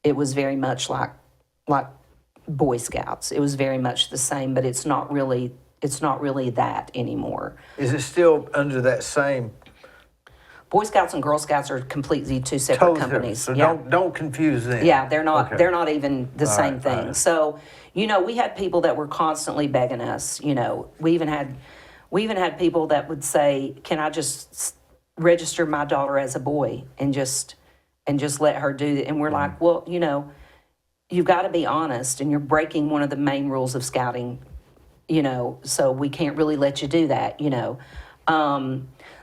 it was very much like Boy Scouts. It was very much the same, but it's not really that anymore. Is it still under that same? Boy Scouts and Girl Scouts are completely two separate Totally companies. different. So Yeah. don't confuse them. Yeah, they're not. Okay. They're not even the same right, thing. all right. So, we had people that were constantly begging us. We even had people that would say, "Can I just register my daughter as a boy and just let her do it?" And we're like, "Well, you've got to be honest, and you're breaking one of the main rules of scouting. So we can't really let you do that.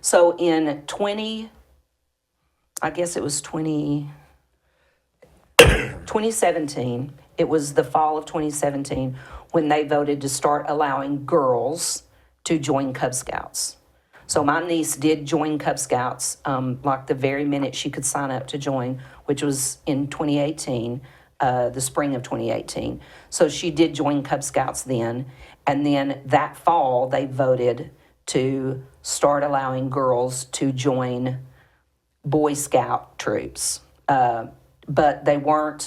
So in 2017, it was the fall of 2017 when they voted to start allowing girls to join Cub Scouts. So my niece did join Cub Scouts like the very minute she could sign up to join, which was in 2018, the spring of 2018. So she did join Cub Scouts then. And then that fall, they voted to start allowing girls to join Boy Scout troops. But they were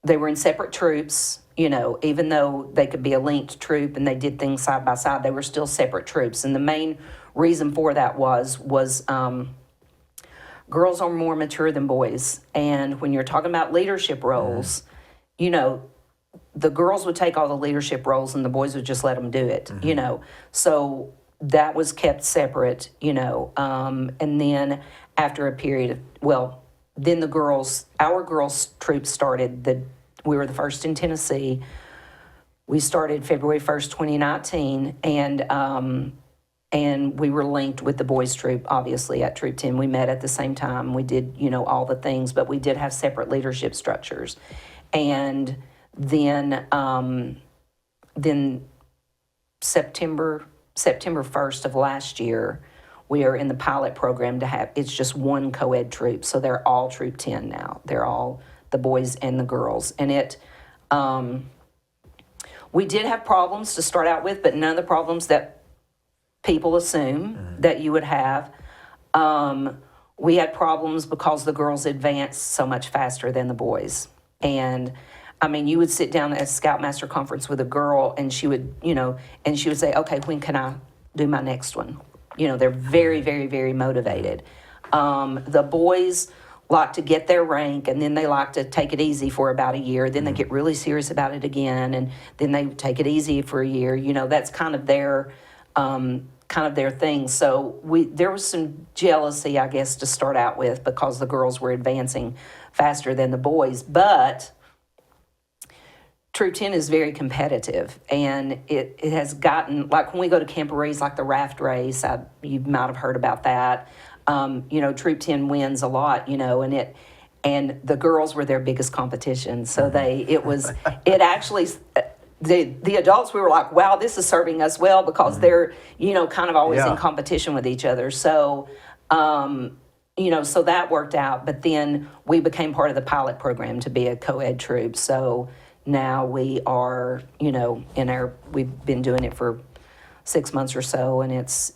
in separate troops, even though they could be a linked troop and they did things side by side, they were still separate troops. And the main reason for that was girls are more mature than boys. And when you're talking about leadership roles, the girls would take all the leadership roles and the boys would just let them do it, So that was kept separate, and then after a period of, then our girls troop started. We were the first in Tennessee. We started February 1st, 2019, and we were linked with the boys troop, obviously, at Troop 10. We met at the same time. We did, all the things, but we did have separate leadership structures. And then September 1st of last year, we are in the pilot program it's just one co-ed troop. So they're all Troop 10 now. They're all the boys and the girls. And we did have problems to start out with, but none of the problems that people assume that you would have. We had problems because the girls advanced so much faster than the boys. And you would sit down at a Scoutmaster conference with a girl and she would say, "Okay, when can I do my next one?" They're very, very, very motivated. The boys like to get their rank and then they like to take it easy for about a year. Then they get really serious about it again and then they take it easy for a year. That's kind of their thing. So there was some jealousy, I guess, to start out with because the girls were advancing faster than the boys. But Troop 10 is very competitive, and it has gotten, like when we go to camporees, like the raft race, you might have heard about that. Troop 10 wins a lot, and the girls were their biggest competition. So the adults, we were like, wow, this is serving us well because they're, kind of always in competition with each other. So, so that worked out. But then we became part of the pilot program to be a co-ed troop. So now we are, we've been doing it for 6 months or so, and it's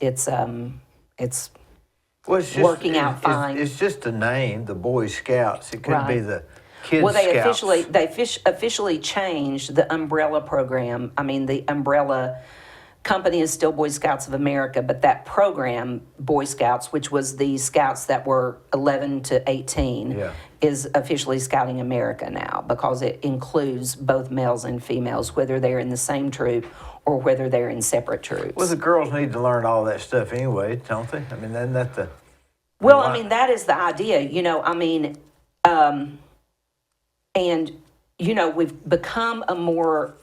working out fine. It's just a name, the Boy Scouts. It could be the Kid Well, they Scouts. officially changed the umbrella program. The umbrella company is still Boy Scouts of America, but that program, Boy Scouts, which was the scouts that were 11 to 18, is officially Scouting America now because it includes both males and females, whether they're in the same troop or whether they're in separate troops. Well, the girls need to learn all that stuff anyway, don't they? Isn't that the... Well, that is the idea, we've become a more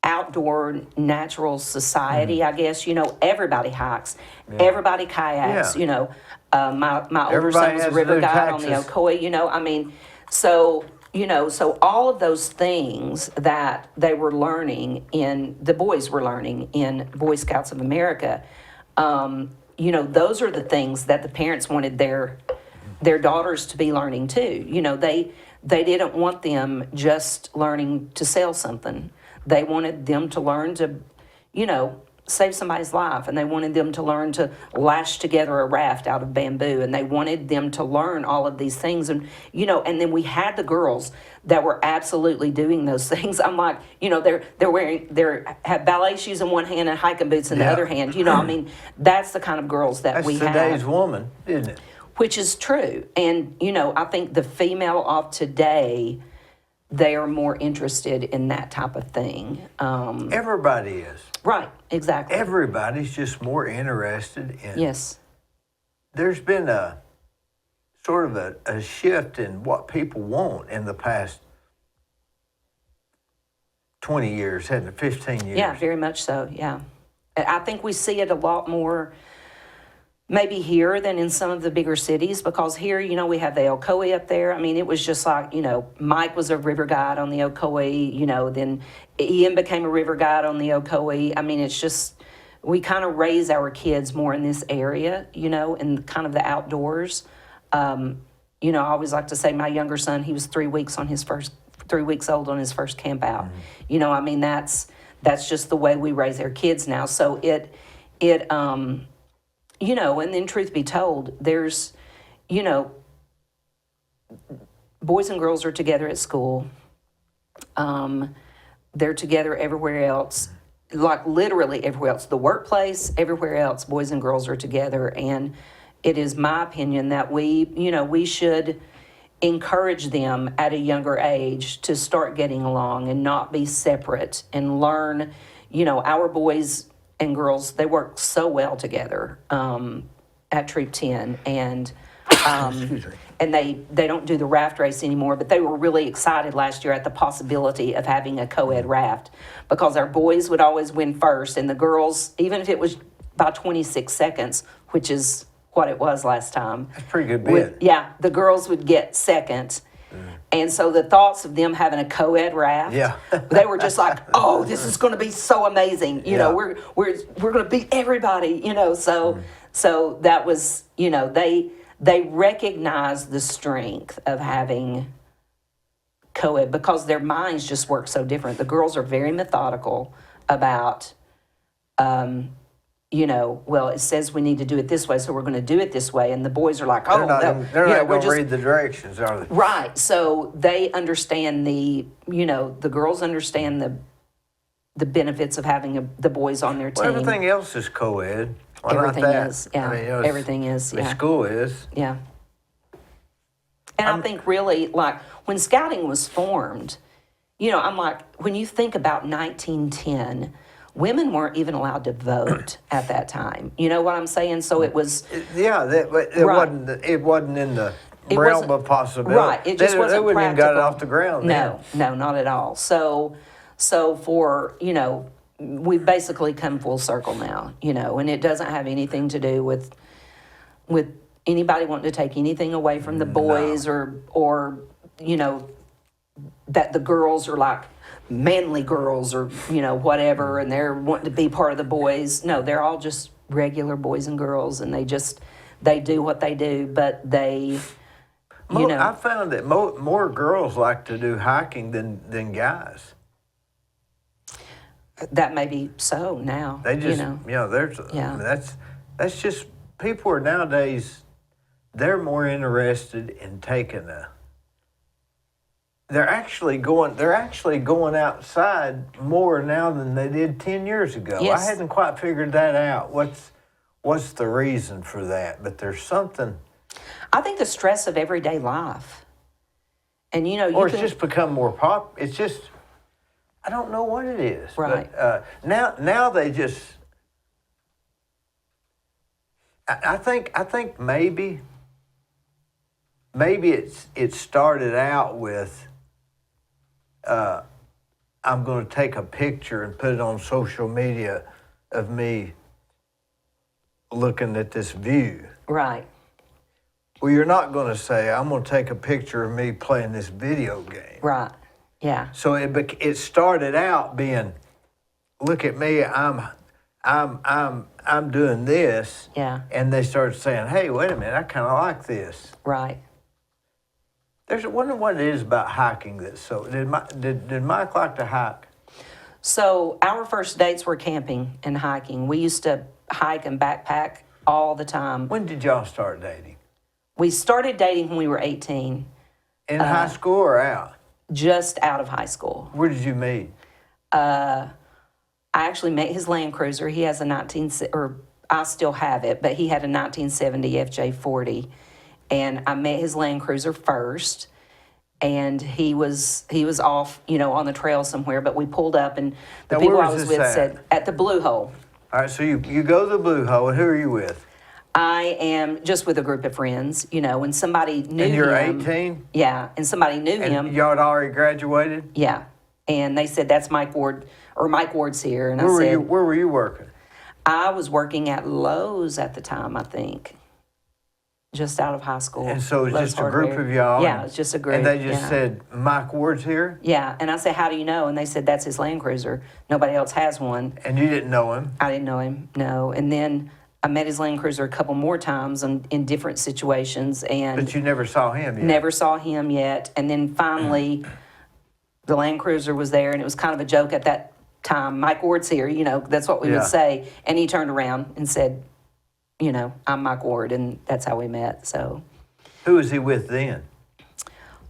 outdoor natural society, I guess. Everybody hikes, everybody kayaks, my older son was a river guide on the Ocoee, so So all of those things that they were learning the boys were learning in Boy Scouts of America, those are the things that the parents wanted their daughters to be learning too. They didn't want them just learning to sell something. They wanted them to learn to, save somebody's life, and they wanted them to learn to lash together a raft out of bamboo, and they wanted them to learn all of these things. And and then we had the girls that were absolutely doing those things. I'm like, they're wearing, have ballet shoes in one hand and hiking boots in the other hand. That's the kind of girls that we have. That's today's woman, isn't it? Which is true. And I think the female of today, they are more interested in that type of thing. Everybody is. Right, exactly. Everybody's just more interested in. Yes. There's been a sort of a shift in what people want in the past 20 years, hasn't it? 15 years. Yeah, very much so, yeah. I think we see it a lot more maybe here than in some of the bigger cities, because here, we have the Ocoee up there. I mean, it was just like, Mike was a river guide on the Ocoee, then Ian became a river guide on the Ocoee. I mean, it's just, we kind of raise our kids more in this area, in kind of the outdoors. I always like to say my younger son, he was 3 weeks old on his first camp out. Mm-hmm. I mean, that's just the way we raise our kids now. So and then truth be told, there's, boys and girls are together at school. They're together everywhere else, like literally everywhere else. The workplace, everywhere else, boys and girls are together. And it is my opinion that we should encourage them at a younger age to start getting along and not be separate and learn, our boys and girls, they work so well together at Troop 10, and and they don't do the raft race anymore, but they were really excited last year at the possibility of having a co-ed raft, because our boys would always win first, and the girls, even if it was by 26 seconds, which is what it was last time. That's a pretty good bid. The girls would get second. And so the thoughts of them having a co-ed raft, they were just like, oh, this is going to be so amazing. We're going to beat everybody, So that was, they recognized the strength of having co-ed because their minds just work so different. The girls are very methodical about, well, it says we need to do it this way, so we're going to do it this way. And the boys are like, oh, they're not going to read the directions, are they? Right. So they understand the girls understand the benefits of having the boys on their team. Well, everything else is co-ed. Why everything not that? is, yeah. I mean, everything is, yeah. School is. Yeah. And I think really, like, when scouting was formed, I'm like, when you think about 1910, women weren't even allowed to vote at that time. You know what I'm saying? So it was... It wasn't in the realm of possibility. Right, it just wasn't They wouldn't practical. even got it off the ground then. No, not at all. So for, we've basically come full circle now, and it doesn't have anything to do with anybody wanting to take anything away from the boys or that the girls are like manly girls or, whatever, and they're wanting to be part of the boys. No, they're all just regular boys and girls, and they do what they do, but they, I found that more girls like to do hiking than guys. That may be so now. They just, that's just, people are nowadays, they're more interested in taking they're actually going outside more now than they did 10 years ago. Yes. I hadn't quite figured that out. What's the reason for that? But there's something. I think the stress of everyday life. And it's just become more it's just, I don't know what it is. Right. But now they just, I think maybe it started out with, I'm going to take a picture and put it on social media of me looking at this view. Right. Well, you're not going to say, I'm going to take a picture of me playing this video game. Right. Yeah. So it started out being, look at me, I'm doing this. Yeah. And they started saying, hey, wait a minute, I kind of like this. Right. I wonder what it is about hiking that's so. Did Mike like to hike? So our first dates were camping and hiking. We used to hike and backpack all the time. When did y'all start dating? We started dating when we were 18, In high school or out? just out of high school. Where did you meet? I actually met his Land Cruiser. He has or I still have it, but he had a 1970 FJ40, and I met his Land Cruiser first. And he was off, on the trail somewhere. But we pulled up, and the Now, people where I was was this with at? said at the Blue Hole. All right, so you go to the Blue Hole, and who are you with? I am just with a group of friends, and somebody knew And you're him. 18? Yeah, and somebody knew And him. y'all had already graduated? Yeah, and they said that's Mike Ward, or Mike Ward's here, and I said Where were you working? I was working at Lowe's at the time, I think. Just out of high school. And so it was Lowe's just a group Hardware. of y'all? Yeah, it was just a group. And they just yeah. said, Mike Ward's here? Yeah, and I said, how do you know? And they said, that's his Land Cruiser. Nobody else has one. And you didn't know him? I didn't know him, no. And then I met his Land Cruiser a couple more times in different situations, and But you never saw him yet? never saw him yet. And then finally, the Land Cruiser was there, and it was kind of a joke at that time. Mike Ward's here, that's what we Yeah. would say. And he turned around and said, I'm Mike Ward, and that's how we met, so. Who was he with then?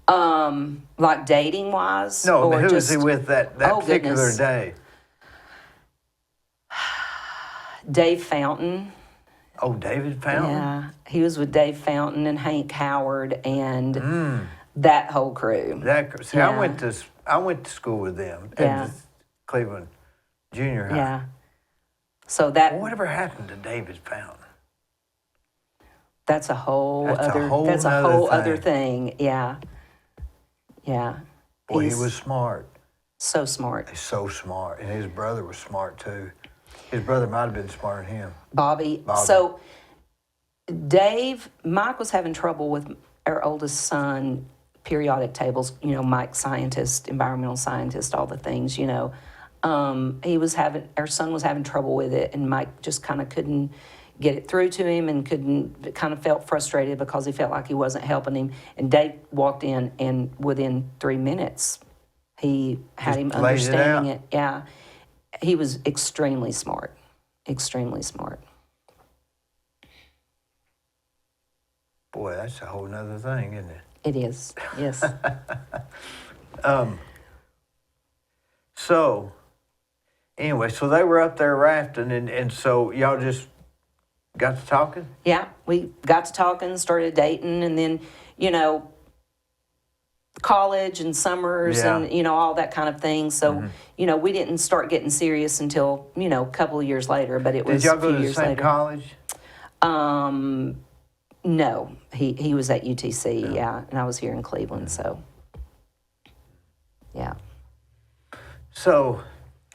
Like dating wise? No, but who was just, he with that Oh, particular goodness. day? Dave Fountain. Oh, David Fountain? Yeah, he was with Dave Fountain and Hank Howard and that whole crew. See, Yeah. I went to school with them Yeah. at Cleveland Junior High. Yeah. So that Well, whatever happened to David Fountain? that's a whole That's a other whole that's a nother whole other thing. thing. Yeah. Yeah. Boy, he He's was smart. so smart. He's so smart. And his brother was smart too. His brother might have been smarter than him. Bobby. Bobby. So Mike was having trouble with our oldest son, periodic tables, Mike scientist, environmental scientist, all the things, our son was having trouble with it, and Mike just kind of couldn't get it through to him and kind of felt frustrated because he felt like he wasn't helping him. And Dave walked in, and within 3 minutes, he had Just him laid it understanding out. it. Yeah. He was extremely smart. Extremely smart. Boy, that's a whole nother thing, isn't it? It is. Yes. So, anyway, so they were up there rafting, and so y'all just got to talking? Yeah, we got to talking, started dating, and then, college and summers Yeah. and, all that kind of thing. So, we didn't start getting serious until, a couple of years later, but it was Did y'all a go few to the years same later. college? No, he was at UTC, yeah, and I was here in Cleveland, so, yeah. So,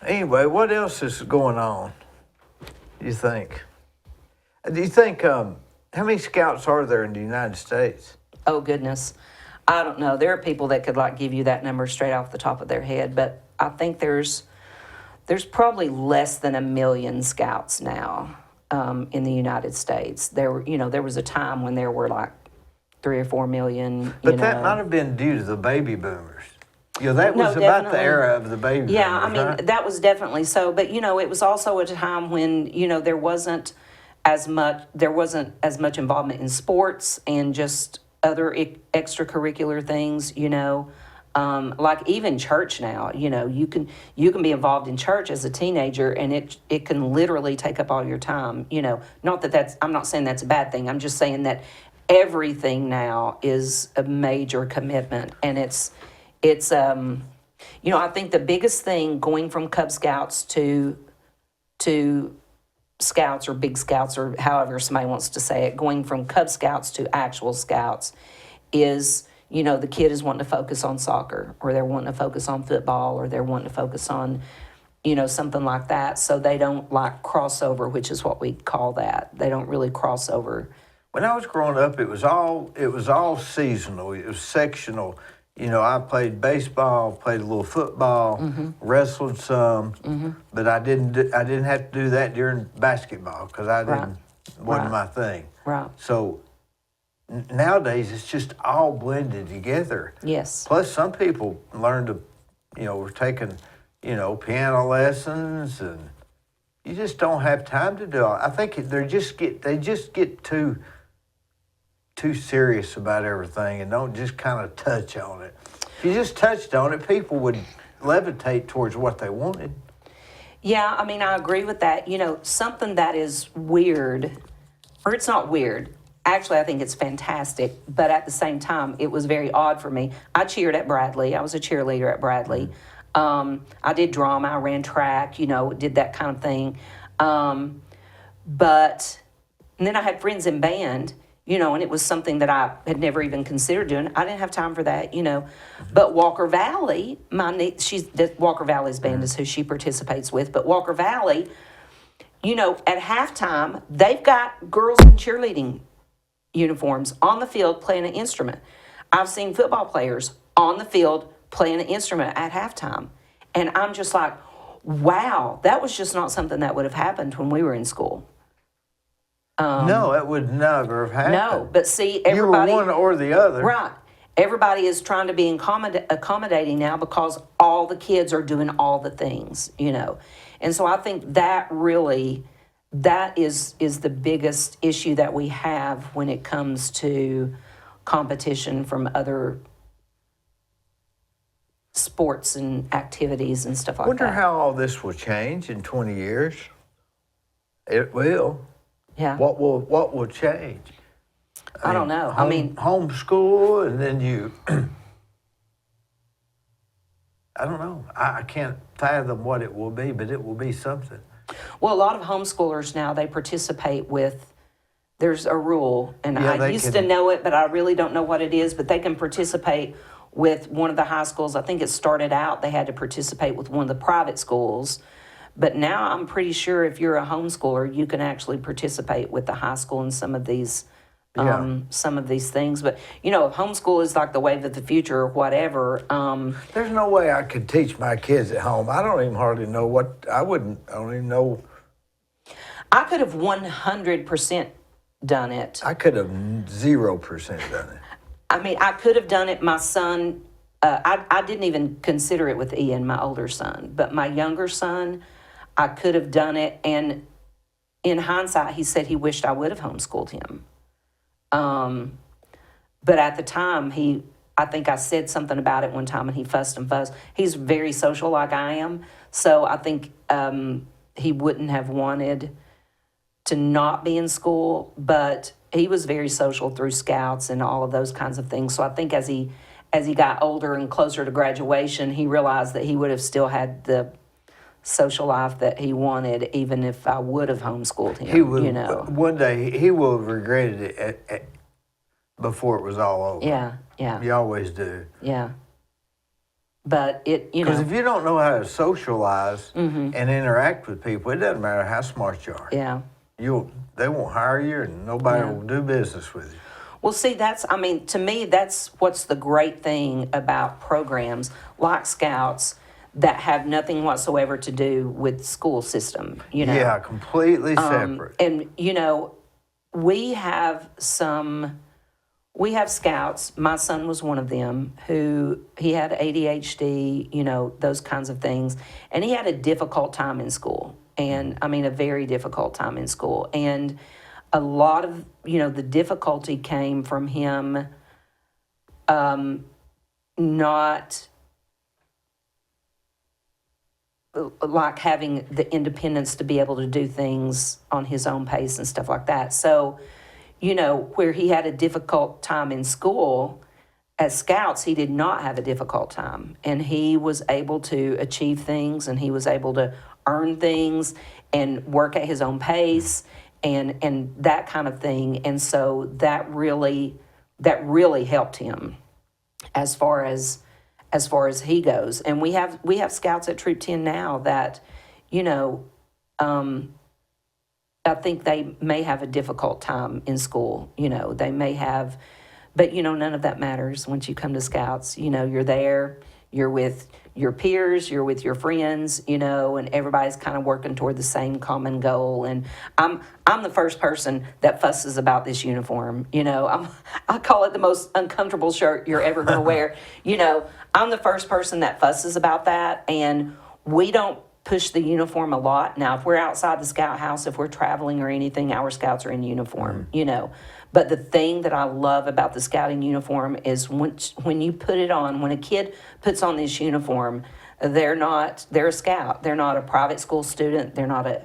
anyway, what else is going on, you think? Do you think, how many scouts are there in the United States? Oh, goodness. I don't know. There are people that could give you that number straight off the top of their head, but I think there's probably less than 1 million scouts now in the United States. There was a time when there were 3 or 4 million. But that might have been due to the baby boomers. That No, was about the definitely. era of the baby Yeah, I boomers, mean, right? that was definitely so. But, it was also a time when, there wasn't as much involvement in sports and just other extracurricular things, like even church now, you can be involved in church as a teenager, and it can literally take up all your time, not that I'm not saying that's a bad thing. I'm just saying that everything now is a major commitment, and it's I think the biggest thing going from Cub Scouts to Scouts or Big Scouts or however somebody wants to say it, going from Cub Scouts to actual Scouts is, the kid is wanting to focus on soccer, or they're wanting to focus on football, or they're wanting to focus on, something like that. So they don't crossover, which is what we call that. They don't really cross over when I was growing up, it was all seasonal. It was sectional. I played baseball, played a little football, wrestled some, but I didn't have to do that during basketball because I Right. didn't wasn't Right. my thing. Right. So nowadays it's just all blended together. Yes. Plus, some people learn to, we're taking, piano lessons, and you just don't have time to do it. I think they just get too serious about everything and don't just kind of touch on it. If you just touched on it, people would levitate towards what they wanted. Yeah, I mean, I agree with that. Something that is weird, or it's not weird. Actually, I think it's fantastic, but at the same time, it was very odd for me. I cheered at Bradley. I was a cheerleader at Bradley. I did drama. I ran track, did that kind of thing. But and then I had friends in band, and it was something that I had never even considered doing. I didn't have time for that, But Walker Valley, Walker Valley's band is who she participates with. But Walker Valley, at halftime, they've got girls in cheerleading uniforms on the field playing an instrument. I've seen football players on the field playing an instrument at halftime. And I'm just like, wow, that was just not something that would have happened when we were in school. No, that would never have happened. No, but see, everybody... You were one or the other. Right. Everybody is trying to be accommodating now because all the kids are doing all the things, And so I think that is the biggest issue that we have when it comes to competition from other sports and activities and stuff like Wonder that. how all this will change in 20 years. It will. Yeah. What will change? I don't know. I mean, homeschool, and then you. I don't know. I can't fathom what it will be, but it will be something. well, a lot of homeschoolers now, they participate with, there's a rule, and Yeah, I they used to can- know it, but I really don't know what it is, but they can participate with one of the high schools. I think it started out, they had to participate with one of the private schools. But now I'm pretty sure if you're a homeschooler, you can actually participate with the high school in some of these things. But, if homeschool is like the wave of the future or whatever, There's no way I could teach my kids at home. I don't even hardly know what I don't even know. I could have 100% done it. I could have 0% done it. I mean, I could have done it. My son, I didn't even consider it with Ian, my older son, but my younger son, I could have done it. And in hindsight, he said he wished I would have homeschooled him. But at the time, I think I said something about it one time and he fussed and fussed. He's very social like I am. So I think he wouldn't have wanted to not be in school, but he was very social through scouts and all of those kinds of things. So I think as he got older and closer to graduation, he realized that he would have still had the social life that he wanted, even if I would have homeschooled him. He will one day. He will have regretted it before it was all over. Yeah. You always do. Yeah. But Because if you don't know how to socialize and interact with people, it doesn't matter how smart you are. Yeah. They won't hire you, and nobody Yeah. will do business with you. Well, see, to me, that's what's the great thing about programs like Scouts that have nothing whatsoever to do with school system, Yeah, completely separate. And, we have Scouts. My son was one of them who he had ADHD, those kinds of things. And he had a difficult time in school. And I mean, a very difficult time in school. And a lot of, the difficulty came from him not like having the independence to be able to do things on his own pace and stuff like that. So, where he had a difficult time in school, as Scouts, he did not have a difficult time. And he was able to achieve things, and he was able to earn things and work at his own pace and that kind of thing. And so that really helped him as far as he goes. And we have Scouts at Troop 10 now that, I think they may have a difficult time in school. They may have, but none of that matters once you come to Scouts. You're there, you're with your peers, you're with your friends, and everybody's kind of working toward the same common goal. And I'm the first person that fusses about this uniform. I call it the most uncomfortable shirt you're ever going to wear. I'm the first person that fusses about that, and we don't push the uniform a lot. Now, if we're outside the Scout house, if we're traveling or anything, our Scouts are in uniform, But the thing that I love about the Scouting uniform is when you put it on, when a kid puts on this uniform, they're a Scout. They're not a private school student. They're not a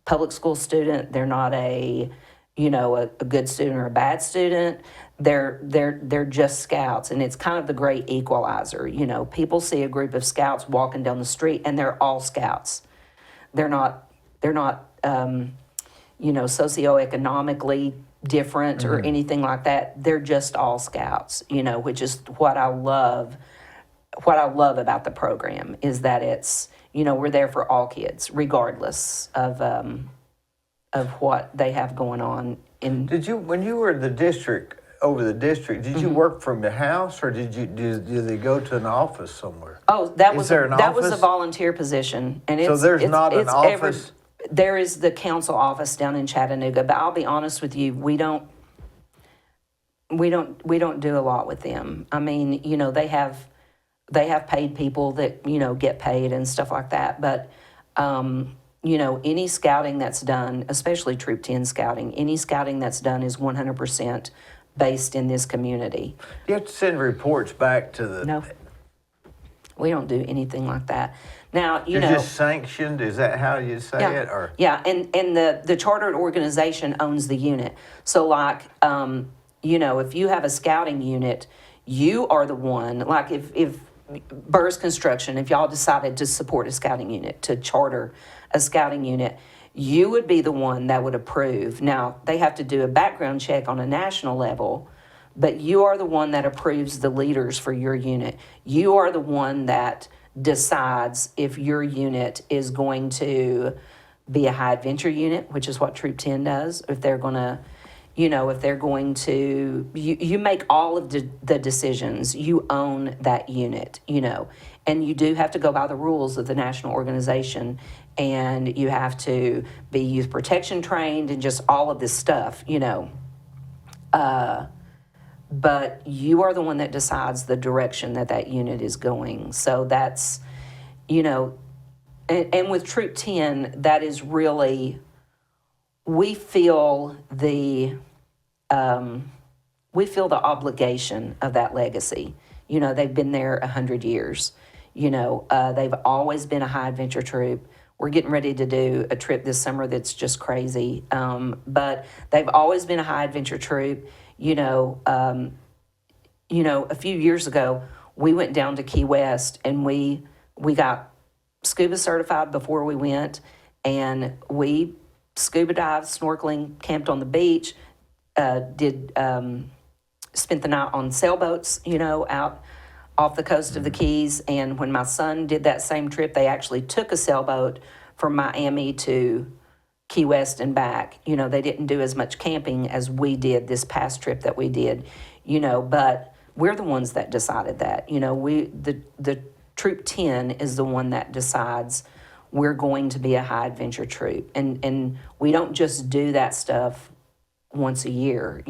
public school student. They're not a good student or a bad student. They're just Scouts, and it's kind of the great equalizer. People see a group of Scouts walking down the street, and they're all Scouts. They're not socioeconomically different or anything like that. They're just all Scouts. Which is what I love. What I love about the program is that it's we're there for all kids, regardless of what they have going on. Did you, when you were the district, did you work from the house, or did they go to an office somewhere? Oh, that Is was there an that was a office? volunteer position, and So there's not an office? There is the council office down in Chattanooga, but I'll be honest with you, we don't do a lot with them. I mean, they have paid people that get paid and stuff like that, but any scouting that's done, especially Troop 10 scouting, any scouting that's done is 100% based in this community. You have to send reports back to the... No, we don't do anything like that. Now, You're just sanctioned? Is that how you say yeah, it? Or yeah, and the chartered organization owns the unit. So, like, if you have a scouting unit, you are the one, like if Burris Construction, if y'all decided to support a scouting unit, to charter a scouting unit, you would be the one that would approve. Now, they have to do a background check on a national level, but you are the one that approves the leaders for your unit. You are the one that decides if your unit is going to be a high adventure unit, which is what Troop 10 does, if they're going to, if they're going to, you make all of the decisions. You own that unit, and you do have to go by the rules of the national organization, and you have to be youth protection trained and just all of this stuff, but you are the one that decides the direction that unit is going. So that's, and with Troop 10, that is really, we feel the obligation of that legacy. They've been there 100 years. They've always been a high adventure troop. We're getting ready to do a trip this summer that's just crazy. But they've always been a high adventure troop. A few years ago, we went down to Key West, and we got scuba certified before we went, and we scuba dived, snorkeling, camped on the beach, spent the night on sailboats, out off the coast of the Keys. And when my son did that same trip, they actually took a sailboat from Miami to Key West and back. They didn't do as much camping as we did this past trip that we did, but we're the ones that decided that. The Troop 10 is the one that decides we're going to be a high adventure troop. And we don't just do that stuff once a year,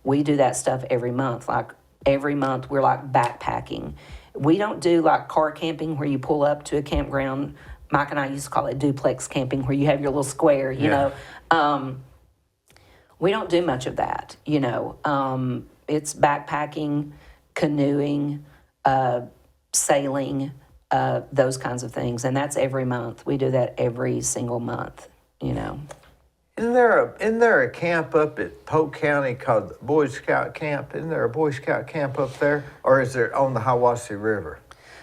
we do that stuff every month. Like every month we're like backpacking. We don't do like car camping where you pull up to a campground. Mike and I used to call it duplex camping, where you have your little square, you know. We don't do much of that, It's backpacking, canoeing, sailing, those kinds of things. And that's every month. We do that every single month, Isn't there a camp up at Polk County called the Boy Scout Camp? Isn't there a Boy Scout camp up there? Or is it on the Hiwassee River?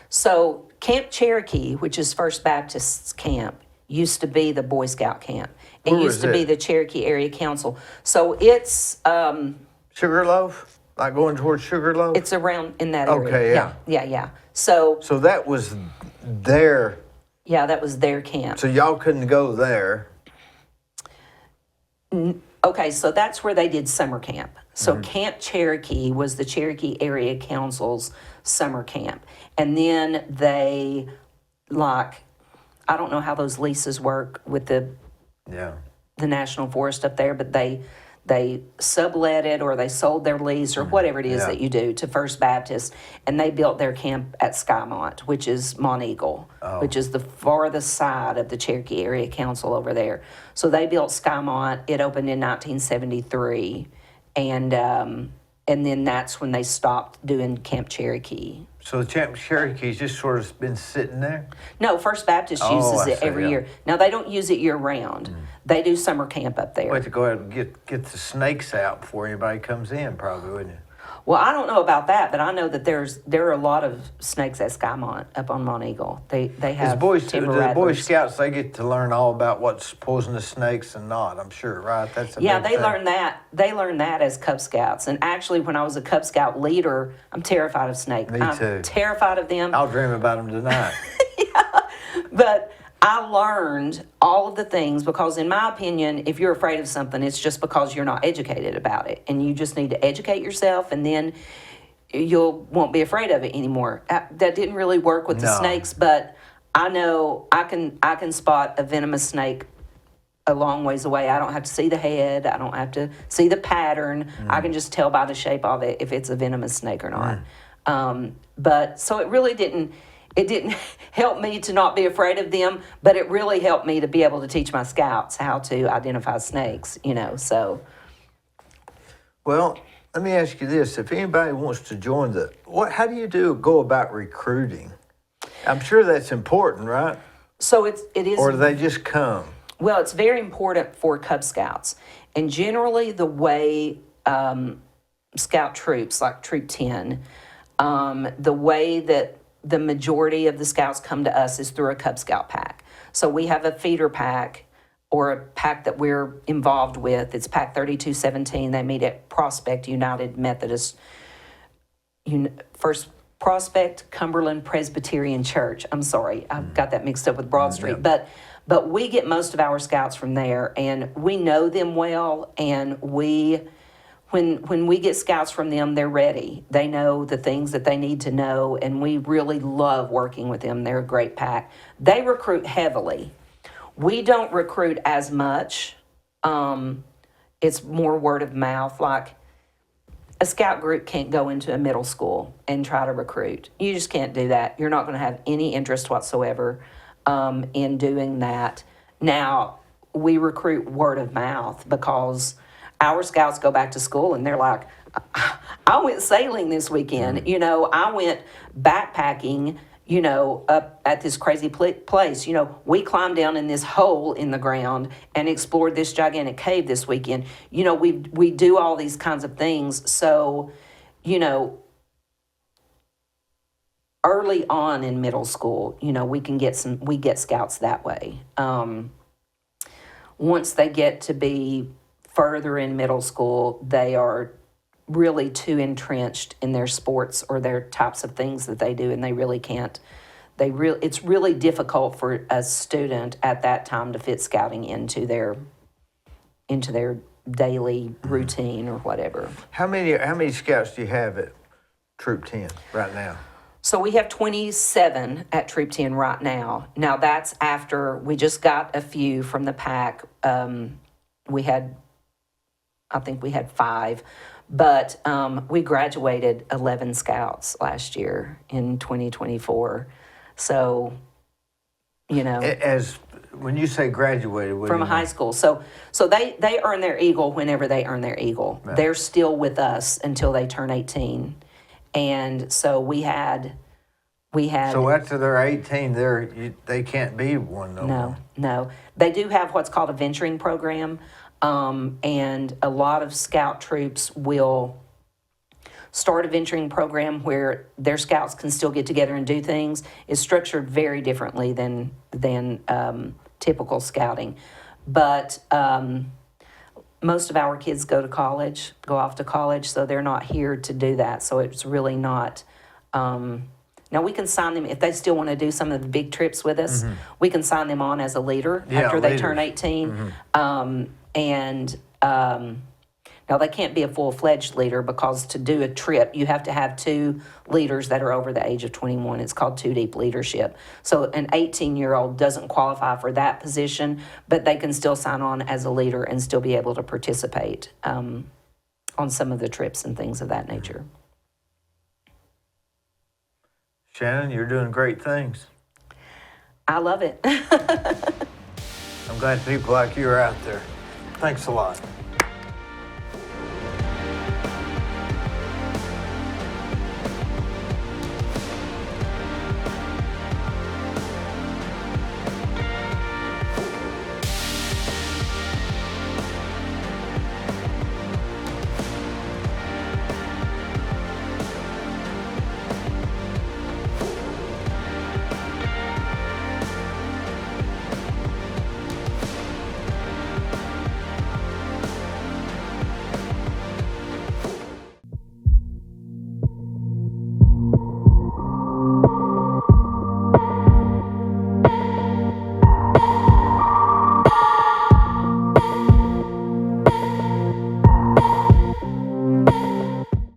So Camp Cherokee, which is First Baptist's camp, used to be the Boy Scout camp. It Where used was to be it? the Cherokee Area Council. So it's Sugarloaf? Like going towards Sugarloaf? it's around in that area. Okay, Yeah. So So that was there. yeah, that was their camp. So y'all couldn't go there. Okay, so that's where they did summer camp. So Camp Cherokee was the Cherokee Area Council's summer camp. And then they, like, I don't know how those leases work with the Yeah. National Forest up there, but they sublet it or they sold their lease or whatever it is Yeah. that you do to First Baptist, and they built their camp at Skymont, which is Mont Eagle, which is the farthest side of the Cherokee Area Council over there. So they built Skymont. It opened in 1973, and then that's when they stopped doing Camp Cherokee. So the Camp Cherokee's just sort of been sitting there? No, First Baptist Oh, uses I it see, every yeah. year. Now they don't use it year round. They do summer camp up there. Wait to go out and get the snakes out before anybody comes in, probably, wouldn't you? Well, I don't know about that, but I know that there are a lot of snakes at Skymont up on Mont Eagle. They have The timber Boy rattlers. Scouts, they get to learn all about what's poisonous snakes and not, I'm sure, right? That's a Yeah, big they thing. learn that. They learn that as Cub Scouts. And actually, when I was a Cub Scout leader, I'm terrified of snakes. Me I'm too. terrified of them. I'll dream about them tonight. But I learned all of the things because, in my opinion, if you're afraid of something, it's just because you're not educated about it. And you just need to educate yourself, and then you won't be afraid of it anymore. That didn't really work with the No. snakes, but I know I can spot a venomous snake a long ways away. I don't have to see the head. I don't have to see the pattern. I can just tell by the shape of it if it's a venomous snake or not. But so it really didn't. It didn't help me to not be afraid of them, but it really helped me to be able to teach my scouts how to identify snakes. So Well, let me ask you this. If anybody wants to join how do you go about recruiting? I'm sure that's important, right? so it is. Or do they just come? Well, it's very important for Cub Scouts. And generally, the way Scout troops, like Troop 10, the way that the majority of the Scouts come to us is through a Cub Scout pack. So we have a feeder pack or a pack that we're involved with. It's Pack 3217. They meet at Prospect United Methodist, First Prospect Cumberland Presbyterian Church. I'm sorry, I've got that mixed up with Broad Street. But we get most of our scouts from there, and we know them well, and when we get scouts from them, they're ready. They know the things that they need to know, and we really love working with them. They're a great pack. They recruit heavily. We don't recruit as much. It's more word of mouth. Like, a scout group can't go into a middle school and try to recruit. You just can't do that. You're not going to have any interest whatsoever in doing that. Now, we recruit word of mouth because our scouts go back to school and they're like, I went sailing this weekend. I went backpacking, up at this crazy place. We climbed down in this hole in the ground and explored this gigantic cave this weekend. We do all these kinds of things. So, early on in middle school, we get scouts that way. Once they get to be further in middle school, they are really too entrenched in their sports or their types of things that they do, and they really can't. It's really difficult for a student at that time to fit scouting into their daily routine or whatever. How many scouts do you have at Troop 10 right now? So we have 27 at Troop 10 right now. Now that's after we just got a few from the pack. I think we had 5, but we graduated 11 scouts last year in 2024. So, As when you say graduated, what do from you high mean? school. So they earn their Eagle whenever they earn their Eagle. Right. They're still with us until they turn 18. And so we had. So after they're 18, they can't be one no more. No. They do have what's called a venturing program, and a lot of scout troops will start a venturing program where their scouts can still get together and do things. It's structured very differently than typical scouting. But most of our kids go off to college, so they're not here to do that. So it's really not... Now, we can sign them, if they still want to do some of the big trips with us, we can sign them on as a leader Yeah, after they leaders. turn 18. And now they can't be a full-fledged leader because to do a trip, you have to have 2 leaders that are over the age of 21. It's called 2 deep leadership. So an 18-year-old doesn't qualify for that position, but they can still sign on as a leader and still be able to participate on some of the trips and things of that nature. Shannon, you're doing great things. I love it. I'm glad people like you are out there. Thanks a lot.